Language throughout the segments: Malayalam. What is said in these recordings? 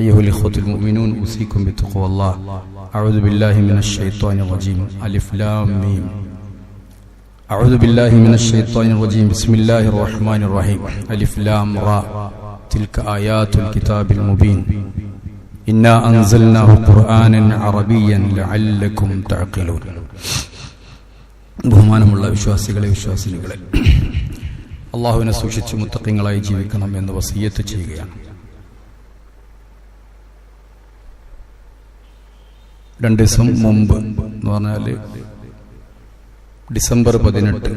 أيها الإخوة المؤمنون أوصيكم بتقوى الله. أعوذ بالله من الشيطان الرجيم. ألف لام ميم. أعوذ بالله من الشيطان الرجيم. بسم الله الرحمن الرحيم. ألف لام را. تلك آيات الكتاب المبين. إنا أنزلناه قرآنا عربيا لعلكم تعقلون. ബഹുമാനമുള്ള വിശ്വാസികളെ വിശ്വാസിനികളെ, അള്ളാഹുവിനെ സൂക്ഷിച്ച് മുത്തഖീങ്ങളായി ജീവിക്കണം എന്ന് വസിയ്യത്ത് ചെയ്യുകയാണ്. 2 ദിവസം മുമ്പ് എന്ന് പറഞ്ഞാൽ ഡിസംബർ 18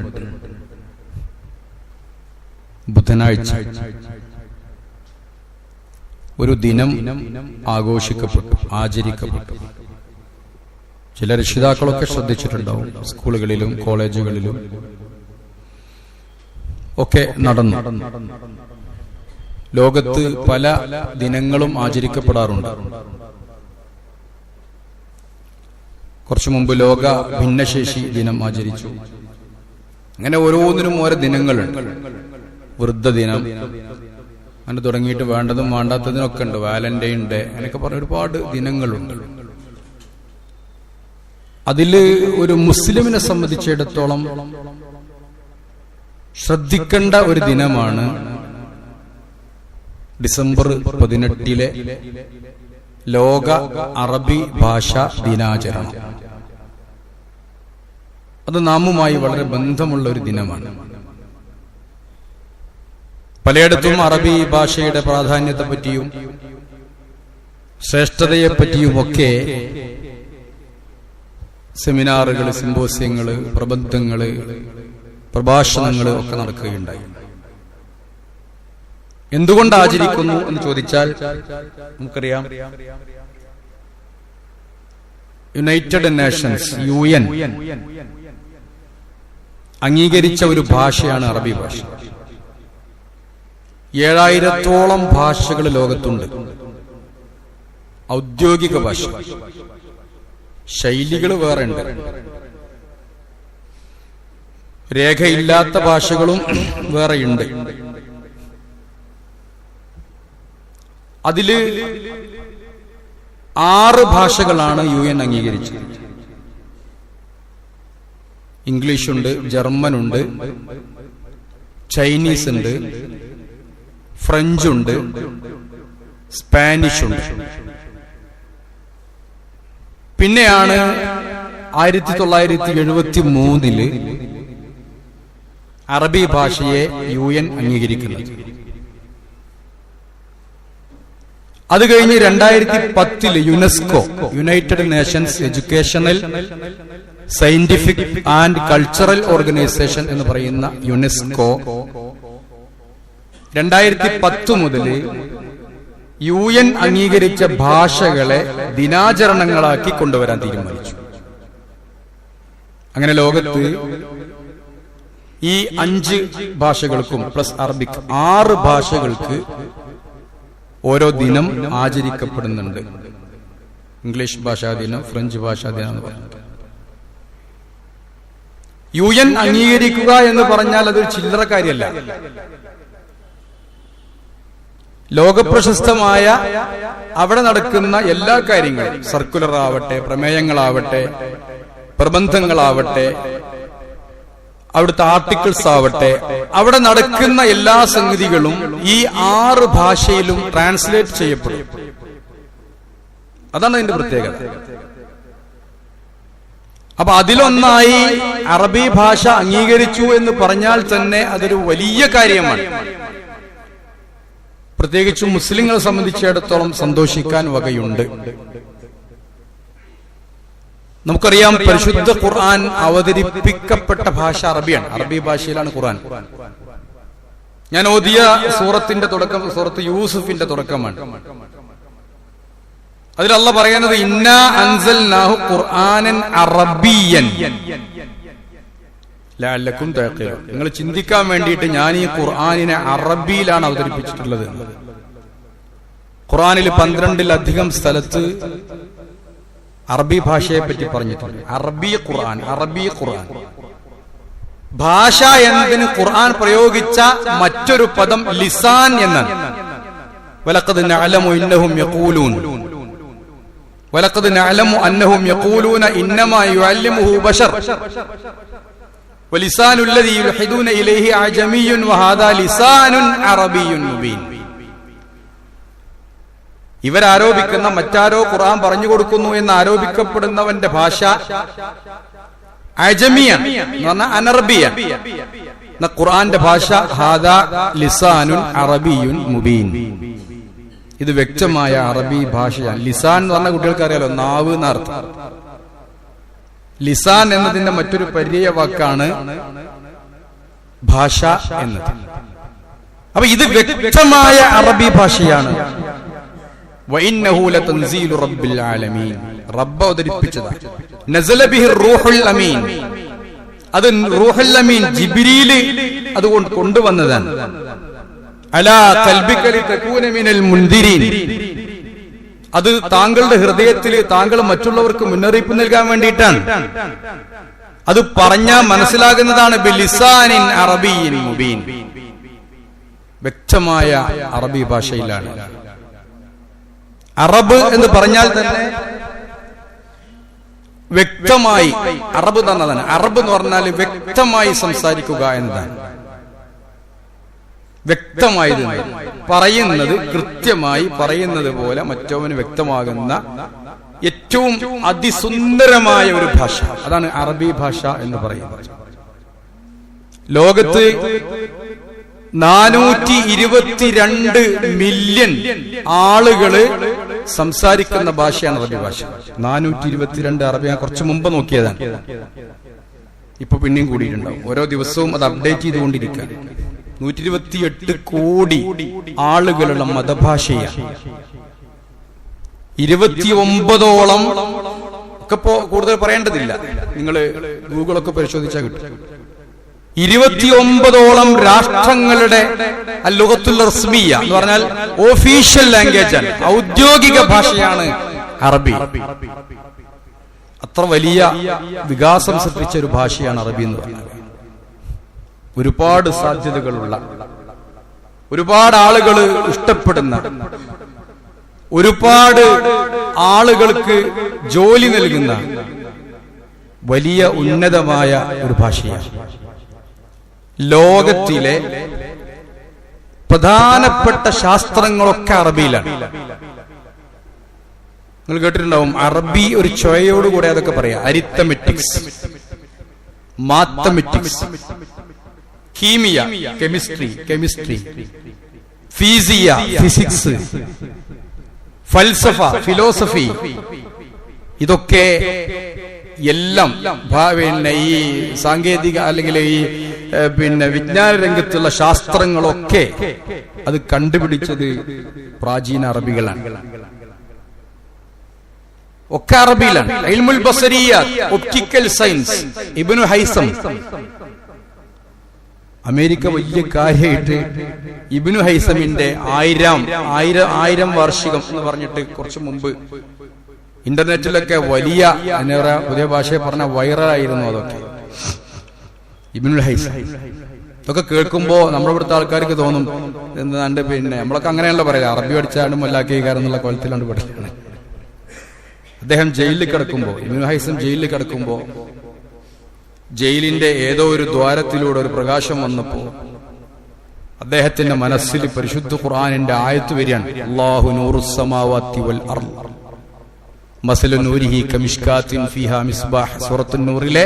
ബുധനാഴ്ച ഒരു ദിനം ആഘോഷിക്കപ്പെട്ടു, ആചരിക്കപ്പെട്ടു. ചില രക്ഷിതാക്കളൊക്കെ ശ്രദ്ധിച്ചിട്ടുണ്ടാവും. സ്കൂളുകളിലും കോളേജുകളിലും ഒക്കെ നടന്നു. ലോകത്ത് പല ദിനങ്ങളും ആചരിക്കപ്പെടാറുണ്ട്. കുറച്ചു മുമ്പ് ലോക ഭിന്നശേഷി ദിനം ആചരിച്ചു. അങ്ങനെ ഓരോന്നിനും ഓരോ ദിനങ്ങളുണ്ട്. വൃദ്ധദിനം അങ്ങനെ തുടങ്ങിയിട്ട് വേണ്ടതും വേണ്ടാത്തതിനൊക്കെ ഉണ്ട്. വാലന്റൈൻ ഡേ അങ്ങനെയൊക്കെ പറഞ്ഞ ഒരുപാട് ദിനങ്ങളുണ്ട്. അതില് ഒരു മുസ്ലിമിനെ സംബന്ധിച്ചിടത്തോളം ശ്രദ്ധിക്കേണ്ട ഒരു ദിനമാണ് ഡിസംബർ 18 ലോക അറബി ഭാഷാ ദിനാചരണം. അത് നാമുമായി വളരെ ബന്ധമുള്ള ഒരു ദിനമാണ്. പലയിടത്തും അറബി ഭാഷയുടെ പ്രാധാന്യത്തെപ്പറ്റിയും ശ്രേഷ്ഠതയെപ്പറ്റിയുമൊക്കെ സെമിനാറുകൾ, സിമ്പോസിയങ്ങള്, പ്രബന്ധങ്ങള്, പ്രഭാഷണങ്ങള് ഒക്കെ നടക്കുകയുണ്ടായി. എന്തുകൊണ്ട് ആചരിക്കുന്നു എന്ന് ചോദിച്ചാൽ നമുക്കറിയാം, യുണൈറ്റഡ് നേഷൻസ് UN അംഗീകരിച്ച ഒരു ഭാഷയാണ് അറബി ഭാഷ. 7000-ഓളം ഭാഷകൾ ലോകത്തുണ്ട്. ഔദ്യോഗിക ഭാഷ, ശൈലികൾ വേറെ ഉണ്ട്. രേഖയില്ലാത്ത ഭാഷകളും വേറെയുണ്ട്. അതില് 6 ഭാഷകളാണ് UN അംഗീകരിച്ചത്. ഇംഗ്ലീഷുണ്ട്, ജർമ്മനുണ്ട്, ചൈനീസ് ഉണ്ട്, ഫ്രഞ്ചുണ്ട്, സ്പാനിഷുണ്ട്. പിന്നെയാണ് 1973 അറബി ഭാഷയെ UN അംഗീകരിക്കുന്നത്. അത് കഴിഞ്ഞ് 2010 UNESCO, United Nations educational, scientific and cultural organisation എന്ന് പറയുന്ന യുനെസ്കോ 2010 മുതൽ UN അംഗീകരിച്ച ഭാഷകളെ ദിനാചരണങ്ങളാക്കി കൊണ്ടുവരാൻ തീരുമാനിച്ചു. അങ്ങനെ ലോകത്ത് ഈ 5 ഭാഷകൾക്കും പ്ലസ് അറബിക് 6 ഭാഷകൾക്ക് ഓരോ ദിനം ആചരിക്കപ്പെടുന്നുണ്ട്. ഇംഗ്ലീഷ് ഭാഷാ ദിനം, ഫ്രഞ്ച് ഭാഷാ ദിനം എന്ന് പറയുന്നത്. UN അംഗീകരിക്കുക എന്ന് പറഞ്ഞാൽ അതൊരു ചില്ലറ കാര്യമല്ല. ലോകപ്രശസ്തമായ അവിടെ നടക്കുന്ന എല്ലാ കാര്യങ്ങളും, സർക്കുലർ ആവട്ടെ, പ്രമേയങ്ങളാവട്ടെ, പ്രബന്ധങ്ങളാവട്ടെ, അവിടുത്തെ ആർട്ടിക്കിൾസ് ആവട്ടെ, അവിടെ നടക്കുന്ന എല്ലാ സംഗതികളും ഈ 6 ഭാഷയിലും ട്രാൻസ്ലേറ്റ് ചെയ്യപ്പെടും. അതാണ് അതിന്റെ പ്രത്യേകത. അപ്പൊ അതിലൊന്നായി അറബി ഭാഷ അംഗീകരിച്ചു എന്ന് പറഞ്ഞാൽ തന്നെ അതൊരു വലിയ കാര്യമാണ്. പ്രത്യേകിച്ചും മുസ്ലിങ്ങളെ സംബന്ധിച്ചിടത്തോളം സന്തോഷിക്കാൻ വകയുണ്ട്. നമുക്കറിയാം, പരിശുദ്ധ ഖുർആൻ അവതരിപ്പിക്കപ്പെട്ട ഭാഷ അറബിയാണ്. അറബി ഭാഷയിലാണ് ഖുർആൻ. ഞാൻ ഓതിയ സൂറത്തിന്റെ തുടക്കം സൂറത്ത് യൂസുഫിന്റെ തുടക്കമാണ്. അതിൽ അല്ലാഹ് പറയുന്നത് ഇന്നാ അൻസൽനാഹു ഖുർആനൻ അറബിയൻ ലഅല്ലക്കും തഅഖിലൂൻ. നിങ്ങൾ ചിന്തിക്കാൻ വേണ്ടിയിട്ട് ഞാൻ ഈ ഖുർആനിനെ അറബിയിലാണ് അവതരിപ്പിച്ചിട്ടുള്ളത്. ഖുർആനിൽ 12-ലധികം സ്ഥലത്ത് അറബി ഭാഷയെ പറ്റി പറഞ്ഞിട്ടുണ്ട്. അറബി ഖുർആൻ, അറബി ഖുർആൻ. ഭാഷ എന്നതിന് ഖുർആൻ പ്രയോഗിച്ച മറ്റൊരു പദം ലിസാൻ എന്നാണ്. വലഖദ് നഅലമു ഇന്നഹും യഖൂലൂൻ വലഖദ് നഅലമു അന്നഹും യഖൂലൂന ഇന്നമാ യുഅല്ലിമുഹു ബശർ വലിസാനുൽ ലദീ യുൽഹിദൂന ഇലൈഹി അജമിയ്യുൻ വഹാദാ ലിസാനുൻ അറബിയ്യുൻ മുബീൻ. ഇവരാരോപിക്കുന്ന മറ്റാരോ ഖുർആൻ പറഞ്ഞു കൊടുക്കുന്നു എന്ന് ആരോപിക്കപ്പെടുന്നവന്റെ ഭാഷ അജമിയാണ് എന്ന് പറഞ്ഞാൽ അനർബിയാണ്. ഖുർആന്റെ ഭാഷ ഹാദാ ലിസാനുൻ അറബിയ്യുൻ മുബീൻ, ഇത് വ്യക്തമായ അറബി ഭാഷയാണ്. ലിസാൻ എന്ന് പറഞ്ഞാൽ കുട്ടികൾക്ക് അറിയാലോ, നാവ് എന്നർത്ഥം. ലിസാൻ എന്നതിന്റെ മറ്റൊരു പര്യായ വാക്കാണ് ഭാഷ എന്നത്. അപ്പൊ ഇത് വ്യക്തമായ അറബി ഭാഷയാണ്. വഇന്നഹു ലതൻസീലു റബ്ബിൽ ആലമീൻ, റബ്ബ് അവതരിപ്പിച്ചതാണ്. നസല ബിഹി റൂഹുൽ അമീൻ, അത് റൂഹുൽ അമീൻ ജിബ്രീൽ അതുകൊണ്ട് കൊണ്ടുവന്നതാണ്. അലാ ഖൽബിക ലിതകൂന മിനൽ മുൻദിരീൻ, അത് താങ്കളുടെ ഹൃദയത്തിൽ താങ്കൾ മറ്റുള്ളവർക്ക് മുന്നറിയിപ്പ് നൽകാൻ വേണ്ടിയിട്ടാണ്. അത് പറഞ്ഞാൽ മനസ്സിലാകുന്നതാണ് ബിലിസാനിൻ അറബിയ്യിൻ മുബീൻ, വ്യക്തമായ അറബി ഭാഷയിലാണ്. അറബ് എന്ന് പറഞ്ഞാൽ തന്നെ വ്യക്തമായി, അറബ് തന്നതാണ്. അറബ് എന്ന് പറഞ്ഞാൽ വ്യക്തമായി സംസാരിക്കുക എന്നതാണ്. വ്യക്തമായി പറയുന്നത്, കൃത്യമായി പറയുന്നത് പോലെ മറ്റവന് വ്യക്തമാകുന്ന ഏറ്റവും അതിസുന്ദരമായ ഒരു ഭാഷ, അതാണ് അറബി ഭാഷ എന്ന് പറയുന്നത്. ലോകത്ത് 422 മില്യൺ ആളുകള് സംസാരിക്കുന്ന ഭാഷയാണ് അറബി ഭാഷ. 422 അറബി, ഞാൻ കുറച്ച് മുമ്പ് നോക്കിയതാണ്, ഇപ്പൊ പിന്നെയും കൂടിയിട്ടുണ്ടാവും. ഓരോ ദിവസവും അത് അപ്ഡേറ്റ് ചെയ്തുകൊണ്ടിരിക്കുക. 128 കോടി ആളുകളുടെ മതഭാഷയാണ്. 29ഓളം ഒക്കെ കൂടുതൽ പറയേണ്ടതില്ല, നിങ്ങൾ ഗൂഗിളൊക്കെ പരിശോധിച്ചാൽ കിട്ടും. 29ഓളം രാഷ്ട്രങ്ങളുടെ ലുഗത്തുൽ റസ്മിയ എന്ന് പറഞ്ഞാൽ ഒഫീഷ്യൽ ലാംഗ്വേജ് ആണ്, ഔദ്യോഗിക ഭാഷയാണ് അറബി. അത്ര വലിയ വികാസം സൃഷ്ടിച്ച ഒരു ഭാഷയാണ് അറബി എന്ന് പറഞ്ഞാൽ. ഒരുപാട് സാധ്യതകളുള്ള, ഒരുപാട് ആളുകൾ ഇഷ്ടപ്പെടുന്ന, ഒരുപാട് ആളുകൾക്ക് ജോലി നൽകുന്ന വലിയ ഉന്നതമായ ഒരു ഭാഷയാണ്. ലോകത്തിലെ പ്രധാനപ്പെട്ട ശാസ്ത്രങ്ങളൊക്കെ അറബിയിലാണ്. നിങ്ങൾ കേട്ടിട്ടുണ്ടാവും, അറബി ഒരു ചോയോടുകൂടെ അതൊക്കെ പറയാം. അരിത്തമെറ്റിക്സ്, മാത്തമെറ്റിക്സ്, കീമിയ, കെമിസ്ട്രി, ഫിസിയ, ഫിസിക്സ്, ഫൽസഫ, ഫിലോസഫി, ഇതൊക്കെ എല്ലാം പിന്നെ ഈ സാങ്കേതിക അല്ലെങ്കിൽ ഈ പിന്നെ വിജ്ഞാന രംഗത്തുള്ള ശാസ്ത്രങ്ങളൊക്കെ അത് കണ്ടുപിടിച്ചത് പ്രാചീന അറബികളാണ്. ഒക്കെ അറബിയിലാണ്. ഇൽമുൽ ബസരിയാത്ത്, optical science, Ibn Haitham. America വലിയ കാര്യമായിട്ട് ഇബ്നു ഹൈസമിന്റെ 1000 വാർഷികം എന്ന് പറഞ്ഞിട്ട് കുറച്ചു മുമ്പ് ഇന്റർനെറ്റിലൊക്കെ വലിയ പുതിയ ഭാഷയെ പറഞ്ഞ വൈറലായിരുന്നു. അതൊക്കെ ഇബ്നുൽ ഹൈസം ഇതൊക്കെ കേൾക്കുമ്പോ നമ്മുടെ ഇവിടുത്തെ ആൾക്കാർക്ക് തോന്നും എന്താണ്ട്, പിന്നെ നമ്മളൊക്കെ അങ്ങനെയാണല്ലോ പറയാ, അറബി പഠിച്ചാലും മല്ലാക്കിക്കാരെന്നുള്ള കോലത്തിലാണ് പഠിക്കുന്നത്. അദ്ദേഹം ജയിലിൽ കിടക്കുമ്പോ, ഇബ്നുൽ ഹൈസം ജയിലിൽ കിടക്കുമ്പോ, ജയിലിന്റെ ഏതോ ഒരു ദ്വാരത്തിലൂടെ ഒരു പ്രകാശം വന്നപ്പോ അദ്ദേഹത്തിന്റെ മനസ്സിൽ പരിശുദ്ധ ഖുർആനിന്റെ ആയത്ത് വരികയാണ്. അല്ലാഹു നൂറുസ് സമാവാതി വൽ അർള് മസലു നൂരിഹി കമിഷ്കാത്തിൻ ഫീഹാ മിസ്ബാഹ്. സൂറത്തുൻ നൂറിലെ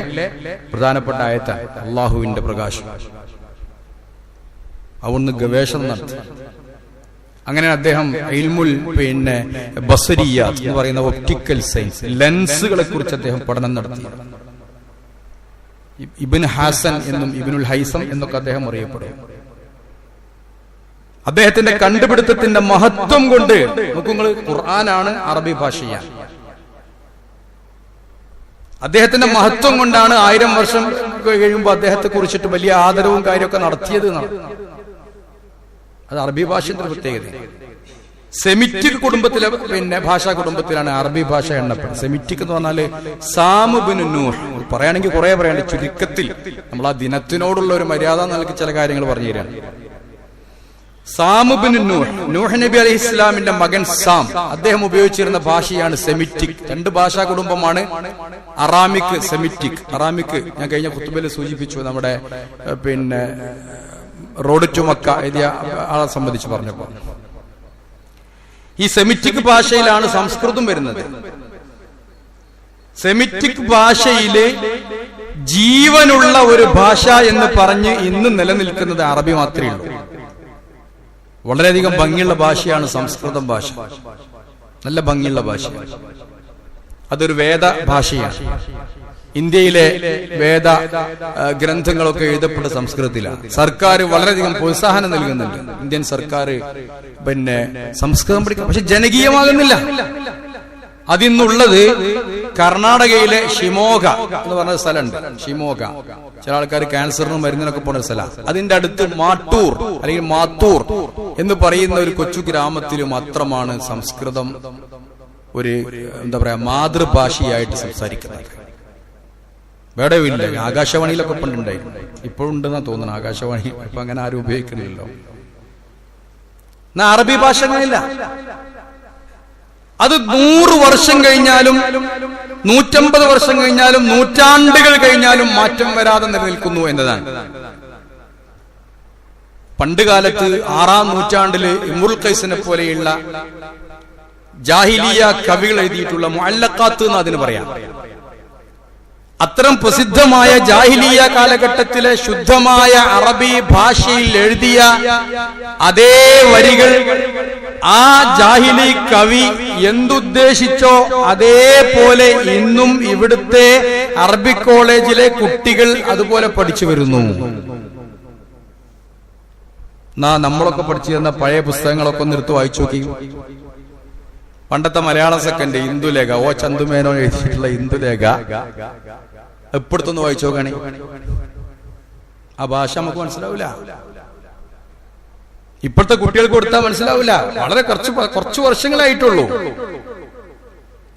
പ്രധാനപ്പെട്ട ആയത്താണ് അല്ലാഹുവിന്റെ പ്രകാശം. അവിടുന്ന് ഗവേഷണം നടത്തി. അങ്ങനെ അദ്ദേഹം ഇൽമുൽ പിന്നെ ബസരിയാത്ത് എന്ന് പറയുന്ന ഒപ്റ്റിക്കൽ സയൻസ്, ലെൻസുകളെ കുറിച്ച് അദ്ദേഹം പഠനം നടത്തി. ഇബ്നു ഹാസൻ എന്നും ഇബ്നുൽ ഹൈസം എന്നൊക്കെ അദ്ദേഹം അറിയപ്പെടും. അദ്ദേഹത്തിന്റെ കണ്ടുപിടുത്തത്തിന്റെ മഹത്വം കൊണ്ട് നോക്കുങ്ങൾ, ഖുർആനാണ് അറബി ഭാഷയാണ്. അദ്ദേഹത്തിന്റെ മഹത്വം കൊണ്ടാണ് 1000 വർഷം കഴിയുമ്പോൾ അദ്ദേഹത്തെ കുറിച്ചിട്ട് വലിയ ആദരവും കാര്യമൊക്കെ നടത്തിയത്. അത് അറബി ഭാഷയുടെ പ്രത്യേകത. സെമിറ്റിക് കുടുംബത്തിലെ പിന്നെ ഭാഷാ കുടുംബത്തിലാണ് അറബി ഭാഷ എണ്ണപ്പെടുന്നത്. സെമിറ്റിക് എന്ന് പറഞ്ഞാല് സാം ഇബ്നു നൂഹ്. പറയുകയാണെങ്കിൽ കുറെ പറയാണ്ട്, ചുരുക്കത്തിൽ നമ്മൾ ആ ദിനത്തിനോടുള്ള ഒരു മര്യാദ നൽകി ചില കാര്യങ്ങൾ പറഞ്ഞു തരാണ്. സാം ഇബ്നു നൂഹ് നബി അലൈഹി ഇസ്ലാമിന്റെ മകൻ സാം, അദ്ദേഹം ഉപയോഗിച്ചിരുന്ന ഭാഷയാണ് സെമിറ്റിക്. രണ്ട് ഭാഷാ കുടുംബമാണ്, അറാമിക്, സെമിറ്റിക്. അറാമിക് ഞാൻ കഴിഞ്ഞ ഖുത്ബയിൽ സൂചിപ്പിച്ചു, നമ്മുടെ റോഡ് ടു മക്ക എഴുതിയ ആളെ സംബന്ധിച്ച് പറഞ്ഞപ്പോൾ. ഈ സെമിറ്റിക് ഭാഷയിലാണ് സംസ്കൃതം വരുന്നത്. സെമിറ്റിക് ഭാഷയില് ജീവനുള്ള ഒരു ഭാഷ എന്ന് പറഞ്ഞ് ഇന്ന് നിലനിൽക്കുന്നത് അറബി മാത്രമേ ഉള്ളൂ. വളരെയധികം ഭംഗിയുള്ള ഭാഷയാണ് സംസ്കൃതം ഭാഷ, നല്ല ഭംഗിയുള്ള ഭാഷയാണ്. അതൊരു വേദ ഭാഷയാണ്. ഇന്ത്യയിലെ വേദ ഗ്രന്ഥങ്ങളൊക്കെ എഴുതപ്പെട്ട സംസ്കൃതത്തിലാണ്. സർക്കാർ വളരെയധികം പ്രോത്സാഹനം നൽകുന്നുണ്ട്. ഇന്ത്യൻ സർക്കാർ സംസ്കൃതം പഠിക്കാം, പക്ഷെ ജനകീയമാകുന്നില്ല. അതിന്നുള്ളത് കർണാടകയിലെ ഷിമോഗ എന്ന് പറഞ്ഞ സ്ഥലമുണ്ട്. ഷിമോഗ, ചില ആൾക്കാർ ക്യാൻസറിനും മരുന്നിനൊക്കെ പോകുന്ന സ്ഥലം. അതിന്റെ അടുത്ത് മാട്ടൂർ അല്ലെങ്കിൽ മാത്തൂർ എന്ന് പറയുന്ന ഒരു കൊച്ചു ഗ്രാമത്തിൽ മാത്രമാണ് സംസ്കൃതം ഒരു എന്താ പറയാ മാതൃഭാഷയായിട്ട് സംസാരിക്കുന്നത്. വേടവില്ല. ആകാശവാണിയിലൊക്കെ പണ്ടുണ്ടായിരുന്നു, ഇപ്പോഴും ഉണ്ടെന്നാ തോന്നുന്നു ആകാശവാണി. ഇപ്പൊ അങ്ങനെ ആരും ഉപയോഗിക്കുന്നില്ലല്ലോ. എന്നാ അറബി ഭാഷ അങ്ങനെയില്ല. അത് 100 വർഷം കഴിഞ്ഞാലും 150 വർഷം കഴിഞ്ഞാലും നൂറ്റാണ്ടുകൾ കഴിഞ്ഞാലും മാറ്റം വരാതെ നിലനിൽക്കുന്നു എന്നതാണ്. പണ്ട് കാലത്ത് 6-ാം നൂറ്റാണ്ടില് ഇമ്രുൽ ഖൈസിനെ പോലെയുള്ള ജാഹിലിയ കവികൾ എഴുതിയിട്ടുള്ള മുഅല്ലഖാത്ത് എന്ന് അതിന് പറയാം. അത്തരം പ്രസിദ്ധമായ ജാഹിലിയ കാലഘട്ടത്തിലെ ശുദ്ധമായ അറബി ഭാഷയിൽ എഴുതിയ അതേ വരികൾ ആ ജാഹിലി കവി എന്തുദ്ദേശിച്ചോ അതേപോലെ ഇന്നും ഇവിടുത്തെ അറബിക് കോളേജിലെ കുട്ടികൾ അതുപോലെ പഠിച്ചു വരുന്നു. നമ്മളൊക്കെ പഠിച്ചു തന്ന പഴയ പുസ്തകങ്ങളൊക്കെ ഒന്ന് എടുത്ത് വായിച്ചു നോക്കി. പണ്ടത്തെ മലയാളം സെക്കൻഡ് ഇന്ദുലേഖ, ഓ ചന്തുമേനോ എഴുതിയിട്ടുള്ള ഇന്ദുലേഖ എപ്പോഴത്തൊന്ന് വായിച്ചു നോക്കണേ. ആ ഭാഷ നമുക്ക് മനസ്സിലാവില്ല. ഇപ്പോഴത്തെ കുട്ടികൾക്ക് കൊടുത്താൽ മനസ്സിലാവില്ല. വളരെ കുറച്ച് വർഷങ്ങളായിട്ടുള്ളൂ.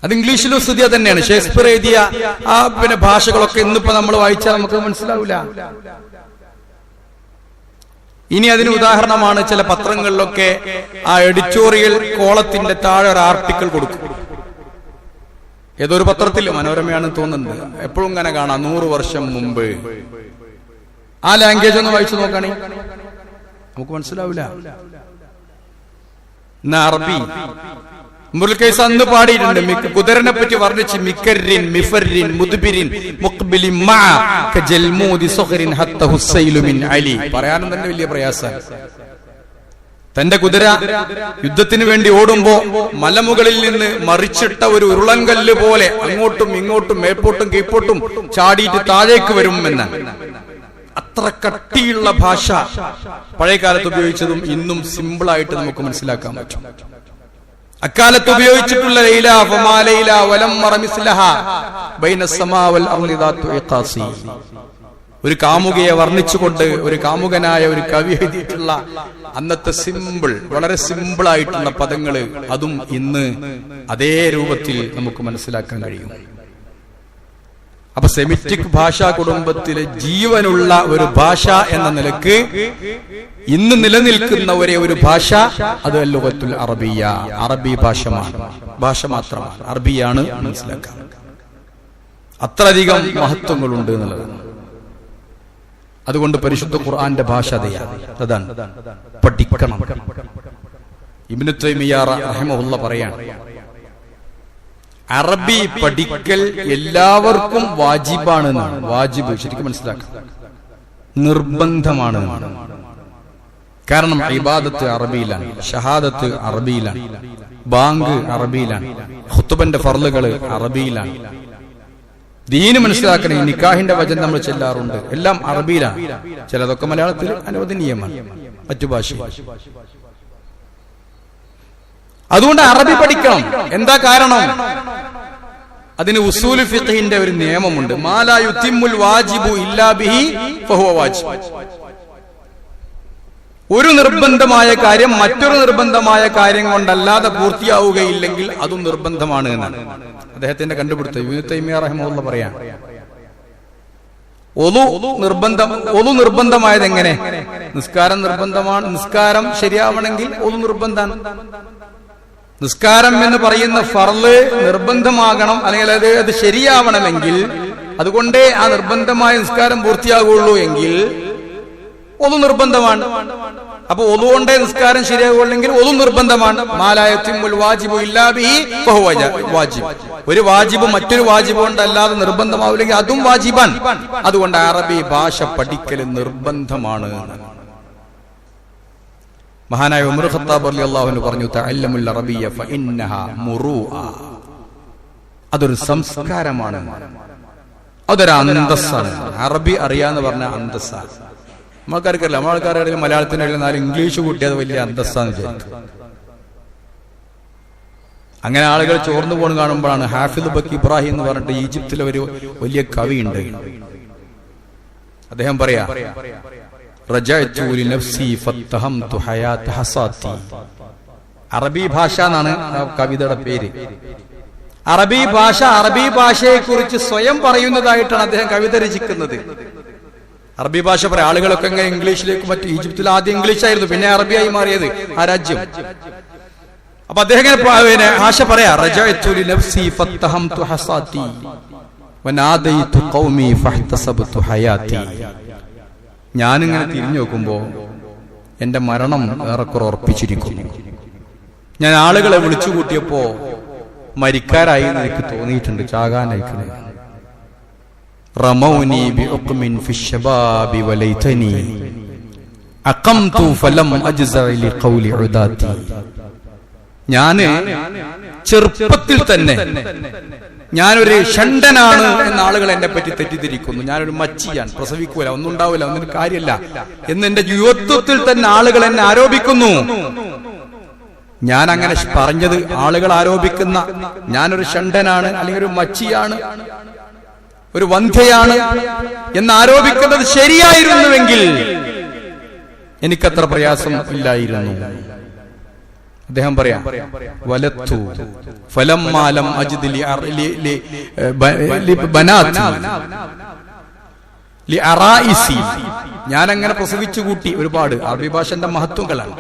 അത് ഇംഗ്ലീഷിലും സ്ഥിതി തന്നെയാണ്. ഷേക്സ്പിയർ എഴുതിയ ആ ഭാഷകളൊക്കെ ഇന്നിപ്പോ നമ്മൾ വായിച്ചാൽ നമുക്ക് മനസ്സിലാവില്ല. ഇനി അതിന് ഉദാഹരണമാണ് ചില പത്രങ്ങളിലൊക്കെ ആ എഡിറ്റോറിയൽ കോളത്തിന്റെ താഴെ ഒരു ആർട്ടിക്കിൾ കൊടുക്കും. ഏതൊരു പത്രത്തിൽ, മനോരമയാണെന്ന് തോന്നുന്നുണ്ട്, എപ്പോഴും ഇങ്ങനെ കാണാം 100 വർഷം മുമ്പ്. ആ ലാംഗ്വേജ് ഒന്ന് വായിച്ചു നോക്കണേ, നമുക്ക് മനസ്സിലാവില്ല. അറബി ഇമ്രുൽ ഖൈസ് അന്ന് പാടിയിട്ടുണ്ട്. കുതിരനെ പറ്റി വർണ്ണിച്ച് മിക്കറിൻ മിഫറിൻ മുദ്ബിരിൻ മുഖ്ബിലിൻ മഅ കജൽമൂദി സുഖറിൻ ഹത്ത ഹുസൈലു മിൻ അലി. പറയാനും തന്നെ വലിയ പ്രയാസം. തന്റെ കുതിര യുദ്ധത്തിന് വേണ്ടി ഓടുമ്പോ മലമുകളിൽ നിന്ന് മറിച്ചിട്ട ഒരു ഉരുളൻകല്ല് പോലെ അങ്ങോട്ടും ഇങ്ങോട്ടും മേപ്പോട്ടും കീഴ്പോട്ടും ചാടിയിട്ട് താഴേക്ക് വരും എന്നാണ്. അത്ര കട്ടിയുള്ള ഭാഷ പഴയ കാലത്ത് ഉപയോഗിച്ചതും ഇന്നും സിമ്പിളായിട്ട് നമുക്ക് മനസ്സിലാക്കാൻ പറ്റും. അക്കാലത്ത് ഉപയോഗിച്ചിട്ടുള്ള ലൈല ഫമാ ലൈല വലം മറമിസ്ലഹ ബൈന സമാ വൽ അർളി ദാതു ഇഖാസി. ഒരു കാമുകയെ വർണ്ണിച്ചുകൊണ്ട് ഒരു കാമുകനായ ഒരു കവി എഴുതിയിട്ടുള്ള അന്നത്തെ സിമ്പിൾ, വളരെ സിമ്പിൾ ആയിട്ടുള്ള പദങ്ങള്, അതും ഇന്ന് അതേ രൂപത്തിൽ നമുക്ക് മനസ്സിലാക്കാൻ കഴിയും. അപ്പൊ സെമിറ്റിക് ഭാഷാ കുടുംബത്തിലെ ജീവനുള്ള ഒരു ഭാഷ എന്ന നിലക്ക് ഇന്ന് നിലനിൽക്കുന്ന ഒരേ ഒരു ഭാഷ അത് ലുഗത്തുൽ അറബിയ, അറബി ഭാഷ മാത്രമാണ്, അറബിയാണ് മനസ്സിലാക്കാൻ. അത്രയധികം മഹത്വങ്ങളുണ്ട് എന്നുള്ളതാണ്. അതുകൊണ്ട് പരിശുദ്ധ ഖുർആന്റെ ഭാഷ അതാണ്, പഠിക്കണം. ഇബ്നു തൈമിയ്യ റഹിമഹുല്ലാ പറയാണ്, അറബി പഠിക്കൽ എല്ലാവർക്കും വാജിബാണെന്നാണ്. വാജിബ് ശരിക്കും മനസ്സിലാക്കാം, നിർബന്ധമാണ്. കാരണം ഇബാദത്ത് അറബിയിലാണ്, ഷഹാദത്ത് അറബിയിലാണ്, ബാങ്ക് അറബിയിലാണ്, ഖുത്ബന്റെ ഫർളുകൾ അറബിയിലാണ്. ദീന് മനസ്സിലാക്കണേ, നിക്കാഹിന്റെ വചനം നമ്മൾ ചെല്ലാറുണ്ട്, എല്ലാം അറബിയിലാണ്. ചിലതൊക്കെ മലയാളത്തിൽ അനുവദനീയമാണ്, മറ്റു ഭാഷയിൽ. അതുകൊണ്ട് അറബി പഠിക്കണം. എന്താ കാരണം? അതിന് ഉസൂൽ ഫിഖ്ഹിന്റെ ഒരു നിയമമുണ്ട്, മാ ലാ യുതിമ്മുൽ വാജിബു ഇല്ലാ ബിഹി ഫഹുവ വാജിബ്. ഒരു നിർബന്ധമായ കാര്യം മറ്റൊരു നിർബന്ധമായ കാര്യം കൊണ്ടല്ലാതെ പൂർത്തിയാവുകയില്ലെങ്കിൽ അതും നിർബന്ധമാണ് എന്നാണ് അദ്ദേഹത്തിന്റെ കണ്ടുപിടുത്തം. ഇബ്നു തൈമിയ്യ റഹിമഹുല്ലാ പറയാം. ഒളു നിർബന്ധമായത് എങ്ങനെ? നിസ്കാരം നിർബന്ധമാണ്. നിസ്കാരം ശരിയാവണമെങ്കിൽ ഒളു നിർബന്ധമാണ്. നിസ്കാരം എന്ന് പറയുന്ന ഫർള് നിർബന്ധമാകണം, അല്ലെങ്കിൽ അത് ശരിയാവണമെങ്കിൽ, അതുകൊണ്ടേ ആ നിർബന്ധമായ നിസ്കാരം പൂർത്തിയാകുള്ളൂ എങ്കിൽ ഒളു നിർബന്ധമാണ്. അപ്പൊ ഒളു കൊണ്ടേ നിസ്കാരം ശരിയാകുള്ളെങ്കിൽ ഒളു നിർബന്ധമാണ്. മാലായത്തിമുൽ വാജിബു ഇല്ലാ ബിഹി ഫഹുവ വാജിബ്. ഒരു വാജിബ് മറ്റൊരു വാജിബ് കൊണ്ടല്ലാതെ നിർബന്ധമാവില്ലെങ്കിൽ അതും വാജിബാൻ. അതുകൊണ്ട് അറബി ഭാഷ പഠിക്കൽ നിർബന്ധമാണ്. മഹാനായ ഉമർ ഖത്താബ് റളിയല്ലാഹു അൻഹു പറഞ്ഞു, തഅല്ലമുൽ അറബിയ്യ ഫഇന്നഹാ മുറൂഅ. അതൊരു സംസ്കാരമാണ്, അതൊരു അന്തസ്സാണ്. അറബി അറിയാന്ന് പറഞ്ഞ അന്തസ്സാണ്. നമ്മൾക്കാർക്കല്ല, നമ്മൾക്കാരുടെ മലയാളത്തിനായാലും നാല് ഇംഗ്ലീഷ് കൂട്ടിയത് വലിയ അന്തസ്സാന്ന് വിചാരിക്കും. അങ്ങനെ ആളുകൾ ചോർന്നു പോണ് കാണുമ്പോഴാണ് ഹാഫിദ് ബക്കി ഇബ്രാഹിം എന്ന് പറഞ്ഞിട്ട് ഈജിപ്തിലെ ഒരു വലിയ കവിയുണ്ട്. അദ്ദേഹം പറയാ, അറബി ഭാഷ എന്നാണ് കവിതയുടെ പേര്. അറബി ഭാഷയെ കുറിച്ച് സ്വയം പറയുന്നതായിട്ടാണ് അദ്ദേഹം കവിത രചിക്കുന്നത്. അറബി ഭാഷ പറയാം. ആളുകളൊക്കെ ഇങ്ങനെ ഇംഗ്ലീഷിലേക്ക്, മറ്റു ഈജിപ്തിൽ ആദ്യം ഇംഗ്ലീഷ് ആയിരുന്നു, പിന്നെ അറബിയായി മാറിയത് ആ രാജ്യം. അപ്പൊ അദ്ദേഹം ഭാഷ പറയാ, ഞാനിങ്ങനെ തിരിഞ്ഞു നോക്കുമ്പോ എന്റെ മരണം ഏറെക്കുറെ ഉറപ്പിച്ചിരിക്കുന്നു. ഞാൻ ആളുകളെ വിളിച്ചു കൂട്ടിയപ്പോ മരിക്കാരായി എനിക്ക് തോന്നിയിട്ടുണ്ട്, ചാകാനായിട്ടുണ്ട്. റമൗനി ബിഉഖ്മിൻ ഫിശ്ശബാബി വലൈതനി അഖംതു ഫലം അജ്സഅ ലിഖൗലി ഉദാതി. ഞാന് ചെറുപ്പത്തിൽ തന്നെ ഞാനൊരു ഷണ്ടനാണ് എന്ന ആളുകൾ എന്നെ പറ്റി തെറ്റിദ്ധരിക്കുന്നു. ഞാനൊരു മച്ചിയാണ്, പ്രസവിക്കൂല, ഒന്നും ഉണ്ടാവില്ല, ഒന്നും കാര്യമില്ല എന്ന് എന്റെ യുവത്വത്തിൽ തന്നെ ആളുകൾ എന്നെ ആരോപിക്കുന്നു. ഞാൻ അങ്ങനെ പറഞ്ഞത് ആളുകൾ ആരോപിക്കുന്ന ഞാനൊരു ഷണ്ടനാണ്, അല്ലെങ്കിൽ ഒരു മച്ചിയാണ്, ഒരു വന്ധ്യയാണ് എന്ന് ആരോപിക്കുന്നത് ശരിയായിരുന്നുവെങ്കിൽ എനിക്കത്ര പ്രയാസം ഇല്ലായിരുന്നു. അദ്ദേഹം പറയാം, വലത്തു ഫലമ്മാ ലം അജിദ് ബനാതി ലിഅറായിസി. ഞാൻ അങ്ങനെ പ്രസവിച്ചു കൂട്ടി ഒരുപാട്. അറബി ഭാഷന്റെ മഹത്വങ്ങളാണ്.